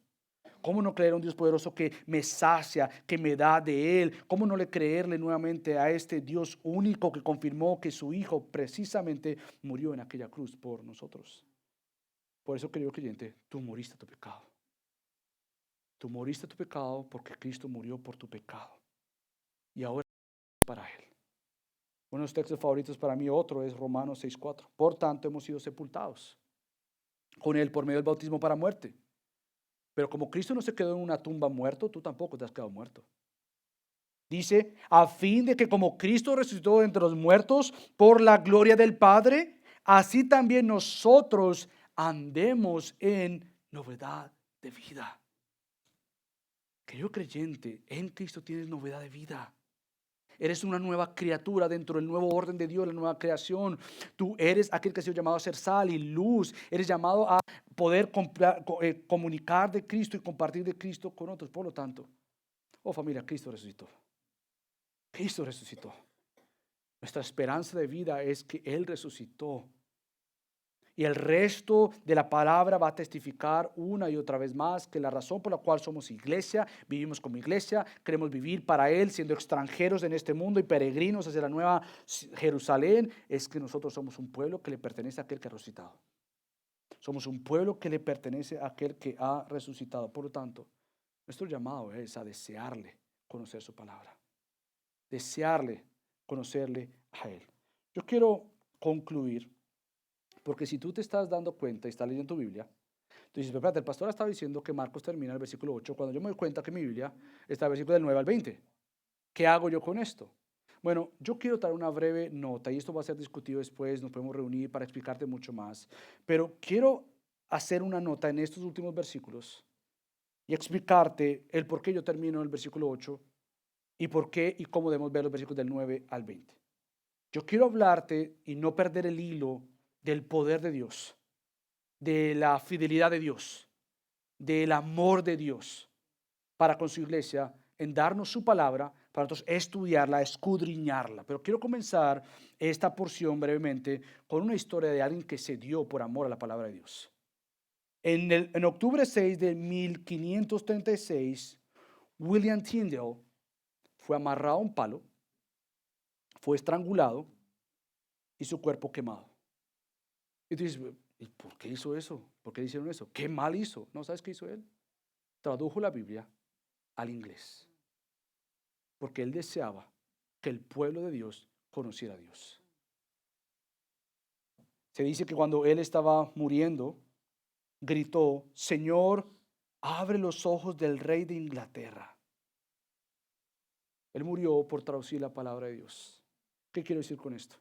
¿Cómo no creer a un Dios poderoso que me sacia, que me da de Él? ¿Cómo no le creerle nuevamente a este Dios único que confirmó que su Hijo precisamente murió en aquella cruz por nosotros? Por eso, querido creyente, tú moriste a tu pecado. Tú moriste a tu pecado porque Cristo murió por tu pecado. Y ahora para Él. Uno de los textos favoritos para mí, otro es Romanos 6:4. Por tanto, hemos sido sepultados con Él por medio del bautismo para muerte. Pero como Cristo no se quedó en una tumba muerto, tú tampoco te has quedado muerto. Dice, a fin de que como Cristo resucitó de entre los muertos por la gloria del Padre, así también nosotros andemos en novedad de vida. Querido creyente, en Cristo tienes novedad de vida. Eres una nueva criatura dentro del nuevo orden de Dios, la nueva creación. Tú eres aquel que ha sido llamado a ser sal y luz. Eres llamado a poder comunicar de Cristo y compartir de Cristo con otros. Por lo tanto, oh familia, Cristo resucitó. Cristo resucitó. Nuestra esperanza de vida es que Él resucitó. Y el resto de la palabra va a testificar una y otra vez más que la razón por la cual somos iglesia, vivimos como iglesia, queremos vivir para Él, siendo extranjeros en este mundo y peregrinos hacia la nueva Jerusalén, es que nosotros somos un pueblo que le pertenece a aquel que ha resucitado. Somos un pueblo que le pertenece a aquel que ha resucitado. Por lo tanto, nuestro llamado es a desearle conocer su palabra. Desearle conocerle a Él. Yo quiero concluir. Porque si tú te estás dando cuenta y estás leyendo tu Biblia, tú dices, espérate, el pastor estaba diciendo que Marcos termina en el versículo 8, cuando yo me doy cuenta que mi Biblia está en el versículo del 9 al 20. ¿Qué hago yo con esto? Bueno, yo quiero dar una breve nota, y esto va a ser discutido después, nos podemos reunir para explicarte mucho más, pero quiero hacer una nota en estos últimos versículos y explicarte el por qué yo termino en el versículo 8 y por qué y cómo debemos ver los versículos del 9 al 20. Yo quiero hablarte y no perder el hilo del poder de Dios, de la fidelidad de Dios, del amor de Dios para con su iglesia, en darnos su palabra, para nosotros estudiarla, escudriñarla. Pero quiero comenzar esta porción brevemente con una historia de alguien que se dio por amor a la palabra de Dios. En octubre 6 de 1536, William Tyndale fue amarrado a un palo, fue estrangulado y su cuerpo quemado. Y tú dices, ¿y por qué hizo eso? ¿Por qué hicieron eso? ¿Qué mal hizo? ¿No sabes qué hizo él? Tradujo la Biblia al inglés. Porque él deseaba que el pueblo de Dios conociera a Dios. Se dice que cuando él estaba muriendo, gritó, Señor, abre los ojos del rey de Inglaterra. Él murió por traducir la palabra de Dios. ¿Qué quiero decir con esto?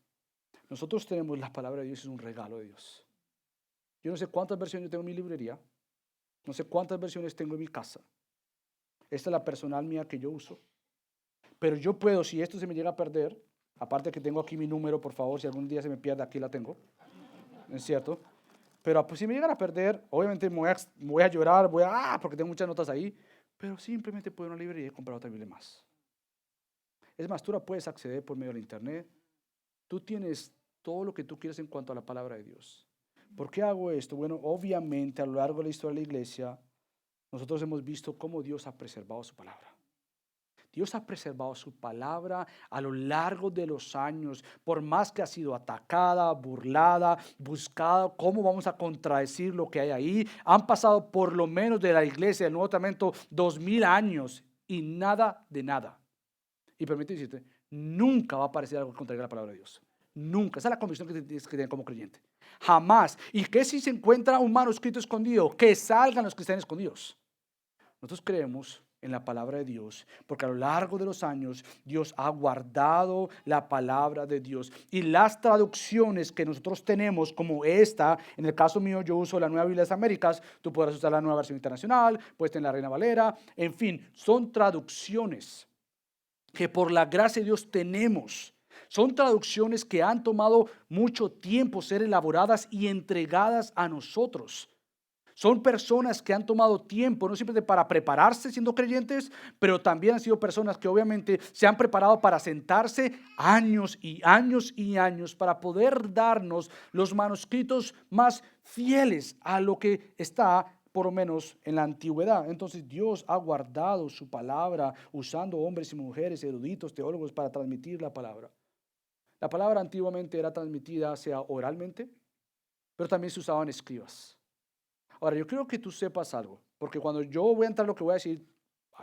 Nosotros tenemos la palabra de Dios, es un regalo de Dios. Yo no sé cuántas versiones yo tengo en mi librería, no sé cuántas versiones tengo en mi casa. Esta es la personal mía que yo uso. Pero yo puedo, si esto se me llega a perder, aparte que tengo aquí mi número, por favor, si algún día se me pierde, aquí la tengo. ¿Es cierto? Pero pues, si me llegan a perder, obviamente voy a llorar, porque tengo muchas notas ahí, pero simplemente puedo ir a una librería y comprar otra Biblia más. Es más, tú la puedes acceder por medio del internet. Tú tienes todo lo que tú quieres en cuanto a la palabra de Dios. ¿Por qué hago esto? Bueno, obviamente a lo largo de la historia de la iglesia, nosotros hemos visto cómo Dios ha preservado su palabra. Dios ha preservado su palabra a lo largo de los años, por más que ha sido atacada, burlada, buscada, ¿cómo vamos a contradecir lo que hay ahí? Han pasado por lo menos de la iglesia del Nuevo Testamento 2000 años y nada de nada. Y permíteme decirte, nunca va a aparecer algo que contradiga la palabra de Dios. Nunca. Esa es la convicción que tienes que tener como creyente. Jamás. ¿Y qué si se encuentra un manuscrito escondido? Que salgan los que estén escondidos. Nosotros creemos en la palabra de Dios, porque a lo largo de los años Dios ha guardado la palabra de Dios. Y las traducciones que nosotros tenemos, como esta, en el caso mío yo uso la Nueva Biblia de las Américas, tú podrás usar la Nueva Versión Internacional, puedes tener la Reina Valera, en fin, son traducciones que por la gracia de Dios tenemos. Son traducciones que han tomado mucho tiempo ser elaboradas y entregadas a nosotros. Son personas que han tomado tiempo, no simplemente para prepararse siendo creyentes, pero también han sido personas que obviamente se han preparado para sentarse años y años y años para poder darnos los manuscritos más fieles a lo que está por lo menos en la antigüedad. Entonces Dios ha guardado su palabra usando hombres y mujeres, eruditos, teólogos para transmitir la palabra. La palabra antiguamente era transmitida sea oralmente, pero también se usaban escribas. Ahora, yo creo que tú sepas algo, porque cuando yo voy a entrar a lo que voy a decir,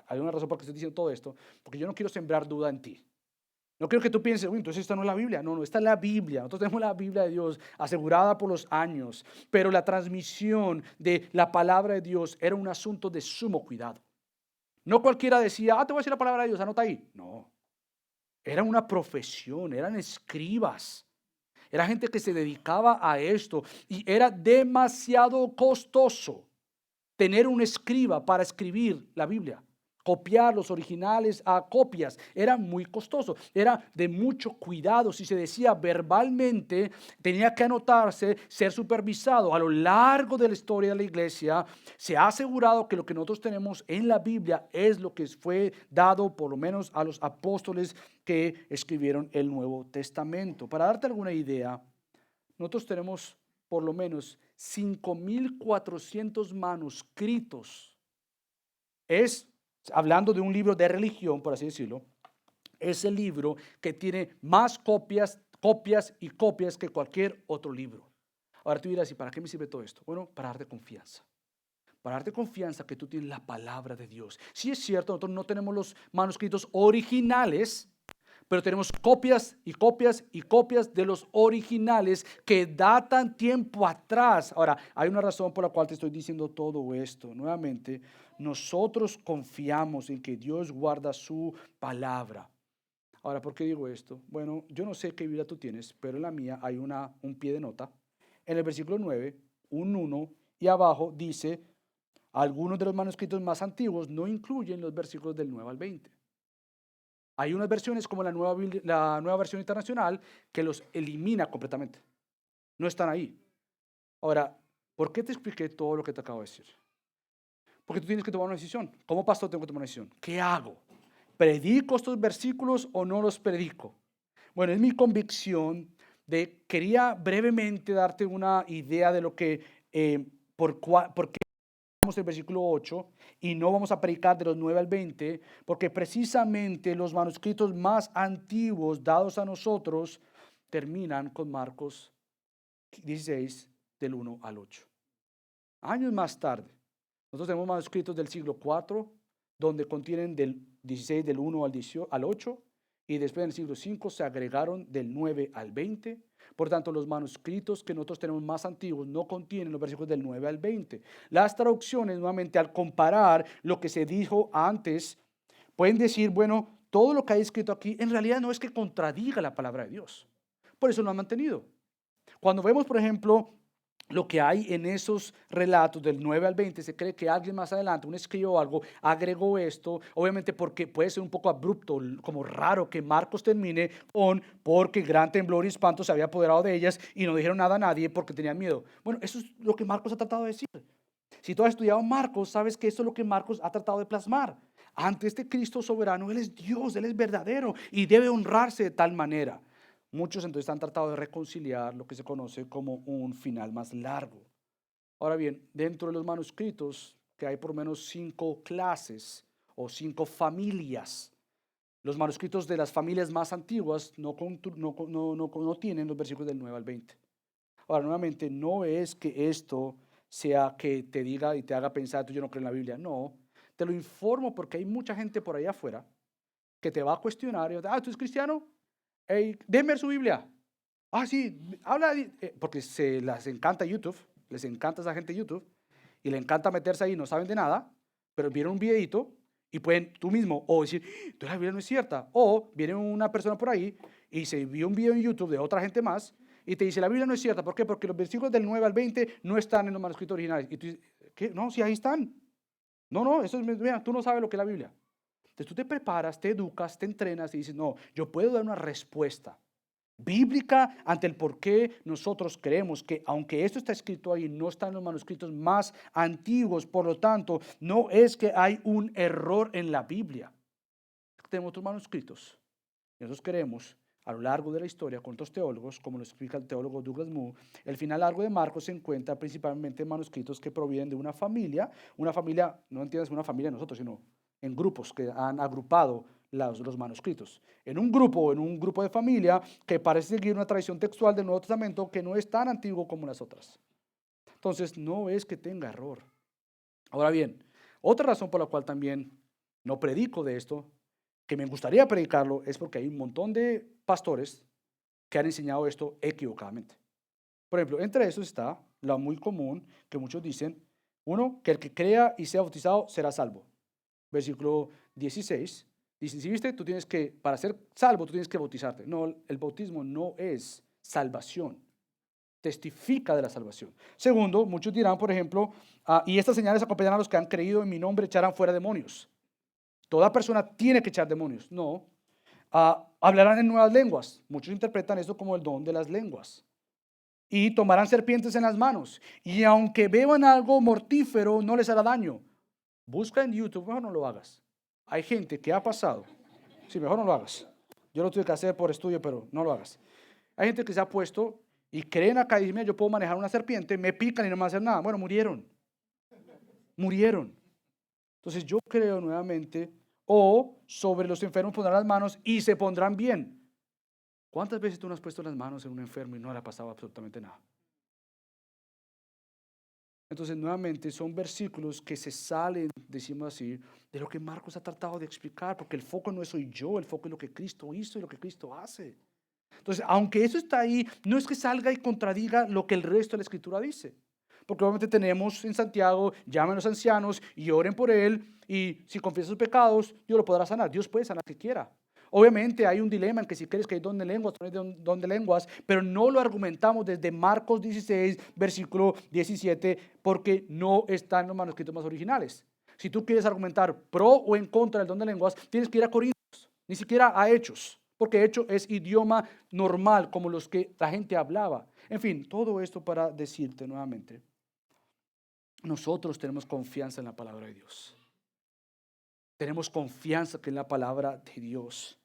hay una razón por la que estoy diciendo todo esto, porque yo no quiero sembrar duda en ti. No quiero que tú pienses, uy, entonces esta no es la Biblia. No, esta es la Biblia. Nosotros tenemos la Biblia de Dios asegurada por los años, pero la transmisión de la palabra de Dios era un asunto de sumo cuidado. No cualquiera decía, te voy a decir la palabra de Dios, anota ahí. No, era una profesión, eran escribas. Era gente que se dedicaba a esto y era demasiado costoso tener un escriba para escribir la Biblia. Copiar los originales a copias era muy costoso, era de mucho cuidado. Si se decía verbalmente, tenía que anotarse, ser supervisado. A lo largo de la historia de la iglesia, se ha asegurado que lo que nosotros tenemos en la Biblia es lo que fue dado por lo menos a los apóstoles que escribieron el Nuevo Testamento. Para darte alguna idea, nosotros tenemos por lo menos 5.400 manuscritos. Es, hablando de un libro de religión, por así decirlo, es el libro que tiene más copias y copias que cualquier otro libro. Ahora tú dirás, ¿y para qué me sirve todo esto? Bueno, para darte confianza. Para darte confianza que tú tienes la palabra de Dios. Sí es cierto, nosotros no tenemos los manuscritos originales, pero tenemos copias y copias y copias de los originales que datan tiempo atrás. Ahora, hay una razón por la cual te estoy diciendo todo esto. Nuevamente, nosotros confiamos en que Dios guarda su palabra. Ahora, ¿por qué digo esto? Bueno, yo no sé qué Biblia tú tienes, pero en la mía hay un pie de nota. En el versículo 9, un 1, y abajo dice, algunos de los manuscritos más antiguos no incluyen los versículos del 9 al 20. Hay unas versiones como la nueva versión internacional que los elimina completamente. No están ahí. Ahora, ¿por qué te expliqué todo lo que te acabo de decir? Porque tú tienes que tomar una decisión. Como pastor tengo que tomar una decisión. ¿Qué hago? ¿Predico estos versículos o no los predico? Bueno, es mi convicción quería brevemente darte una idea de lo que, por qué el versículo 8 y no vamos a predicar de los 9 al 20 porque precisamente los manuscritos más antiguos dados a nosotros terminan con Marcos 16 del 1 al 8. Años más tarde, nosotros tenemos manuscritos del siglo 4 donde contienen del 16 del 1 al 8 y después en el siglo 5 se agregaron del 9 al 20. Por tanto, los manuscritos que nosotros tenemos más antiguos no contienen los versículos del 9 al 20. Las traducciones, nuevamente, al comparar lo que se dijo antes, pueden decir, bueno, todo lo que hay escrito aquí en realidad no es que contradiga la palabra de Dios. Por eso lo han mantenido. Cuando vemos, por ejemplo, lo que hay en esos relatos del 9 al 20, se cree que alguien más adelante, un escriba o algo, agregó esto, obviamente porque puede ser un poco abrupto, como raro que Marcos termine con porque gran temblor y espanto se había apoderado de ellas y no dijeron nada a nadie porque tenían miedo. Bueno, eso es lo que Marcos ha tratado de decir. Si tú has estudiado Marcos, sabes que eso es lo que Marcos ha tratado de plasmar. Ante este Cristo soberano, Él es Dios, Él es verdadero y debe honrarse de tal manera. Muchos entonces han tratado de reconciliar lo que se conoce como un final más largo. Ahora bien, dentro de los manuscritos, que hay por lo menos 5 clases o 5 familias, los manuscritos de las familias más antiguas no tienen los versículos del 9 al 20. Ahora, nuevamente, no es que esto sea que te diga y te haga pensar, tú yo no creo en la Biblia. No, te lo informo porque hay mucha gente por allá afuera que te va a cuestionar y va a decir, ¿tú eres cristiano? Hey, déme ver su Biblia. Sí, habla, porque se les encanta YouTube, les encanta esa gente de YouTube, y le encanta meterse ahí, no saben de nada, pero vieron un videito y pueden tú mismo o decir, entonces la Biblia no es cierta, o viene una persona por ahí y se vio un video en YouTube de otra gente más y te dice, la Biblia no es cierta, ¿por qué? Porque los versículos del 9 al 20 no están en los manuscritos originales. Y tú dices, ¿qué? No, sí, ahí están. No, eso es, mira, tú no sabes lo que es la Biblia. Entonces tú te preparas, te educas, te entrenas y dices, no, yo puedo dar una respuesta. bíblica ante el por qué nosotros creemos que aunque esto está escrito ahí, no está en los manuscritos más antiguos. Por lo tanto, no es que hay un error en la Biblia. Tenemos otros manuscritos. Y nosotros creemos, a lo largo de la historia, con otros teólogos, como lo explica el teólogo Douglas Moo, el final largo de Marcos se encuentra principalmente en manuscritos que provienen de una familia, no entiendes una familia de nosotros, sino en grupos que han agrupado los manuscritos. En un grupo de familia que parece seguir una tradición textual del Nuevo Testamento que no es tan antiguo como las otras. Entonces, no es que tenga error. Ahora bien, otra razón por la cual también no predico de esto, que me gustaría predicarlo, es porque hay un montón de pastores que han enseñado esto equivocadamente. Por ejemplo, entre esos está la muy común que muchos dicen, uno, que el que crea y sea bautizado será salvo. Versículo 16, dice, si viste, para ser salvo, tú tienes que bautizarte. No, el bautismo no es salvación, testifica de la salvación. Segundo, muchos dirán, por ejemplo, y estas señales acompañarán a los que han creído en mi nombre, echarán fuera demonios. Toda persona tiene que echar demonios. No. Hablarán en nuevas lenguas. Muchos interpretan esto como el don de las lenguas. Y tomarán serpientes en las manos. Y aunque beban algo mortífero, no les hará daño. Busca en YouTube, mejor no lo hagas. Hay gente que ha pasado. Sí, mejor no lo hagas. Yo lo tuve que hacer por estudio, pero no lo hagas. Hay gente que se ha puesto y creen acá y dicen, yo puedo manejar una serpiente, me pican y no me hacen nada. Bueno, murieron. Entonces yo creo nuevamente, o sobre los enfermos pondrán las manos y se pondrán bien. ¿Cuántas veces tú no has puesto las manos en un enfermo y no le ha pasado absolutamente nada? Entonces nuevamente son versículos que se salen, decimos así, de lo que Marcos ha tratado de explicar, porque el foco no es soy yo, el foco es lo que Cristo hizo y lo que Cristo hace. Entonces, aunque eso está ahí, no es que salga y contradiga lo que el resto de la Escritura dice. Porque obviamente tenemos en Santiago, llamen a los ancianos y oren por él, y si confiesa sus pecados, Dios lo podrá sanar. Dios puede sanar que quiera. Obviamente hay un dilema en que si crees que hay don de lenguas, no hay don de lenguas, pero no lo argumentamos desde Marcos 16, versículo 17, porque no está en los manuscritos más originales. Si tú quieres argumentar pro o en contra del don de lenguas, tienes que ir a Corintios, ni siquiera a Hechos, porque Hechos es idioma normal, como los que la gente hablaba. En fin, todo esto para decirte nuevamente, nosotros tenemos confianza en la palabra de Dios. Tenemos confianza que en la palabra de Dios.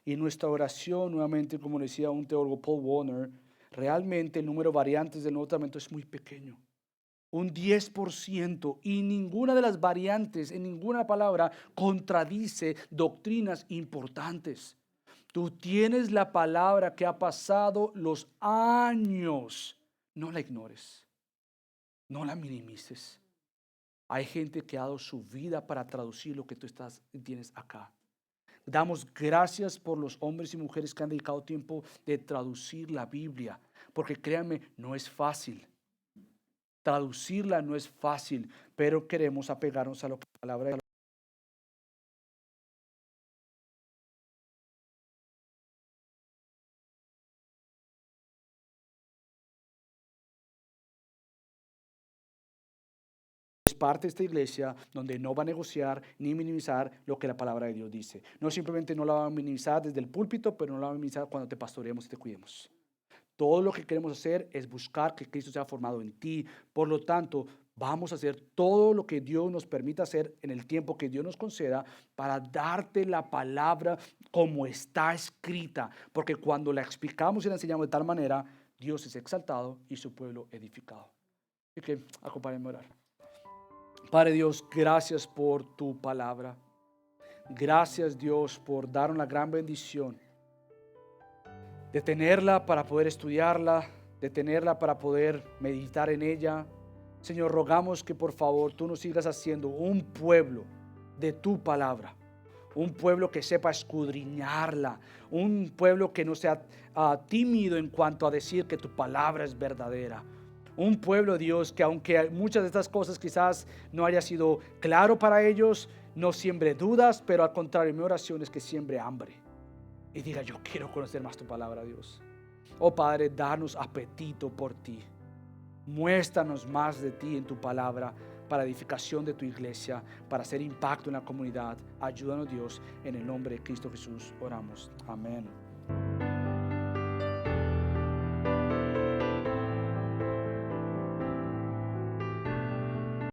Y nuestra oración, nuevamente, como decía un teólogo, Paul Warner, realmente el número de variantes del Nuevo Testamento es muy pequeño. Un 10%, y ninguna de las variantes en ninguna palabra contradice doctrinas importantes. Tú tienes la palabra que ha pasado los años. No la ignores. No la minimices. Hay gente que ha dado su vida para traducir lo que tú tienes acá. Damos gracias por los hombres y mujeres que han dedicado tiempo de traducir la Biblia, porque créanme, no es fácil. Traducirla no es fácil, pero queremos apegarnos a lo que la palabra de es parte de esta iglesia donde no va a negociar ni minimizar lo que la palabra de Dios dice. No simplemente no la va a minimizar desde el púlpito, pero no la va a minimizar cuando te pastoreemos y te cuidemos. Todo lo que queremos hacer es buscar que Cristo sea formado en ti. Por lo tanto, vamos a hacer todo lo que Dios nos permita hacer en el tiempo que Dios nos conceda para darte la palabra como está escrita. Porque cuando la explicamos y la enseñamos de tal manera, Dios es exaltado y su pueblo edificado. Así que acompáñenme a orar. Padre Dios, gracias por tu palabra. Gracias Dios por darnos la gran bendición de tenerla para poder estudiarla, de tenerla para poder meditar en ella. Señor, rogamos que por favor tú nos sigas haciendo un pueblo de tu palabra, un pueblo que sepa escudriñarla, un pueblo que no sea tímido en cuanto a decir que tu palabra es verdadera. Un pueblo, Dios, que aunque muchas de estas cosas quizás no haya sido claro para ellos, no siembre dudas, pero al contrario, mi oración es que siembre hambre. Y diga, yo quiero conocer más tu palabra, Dios. Oh Padre, danos apetito por ti. Muéstranos más de ti en tu palabra para edificación de tu iglesia, para hacer impacto en la comunidad. Ayúdanos, Dios, en el nombre de Cristo Jesús oramos. Amén.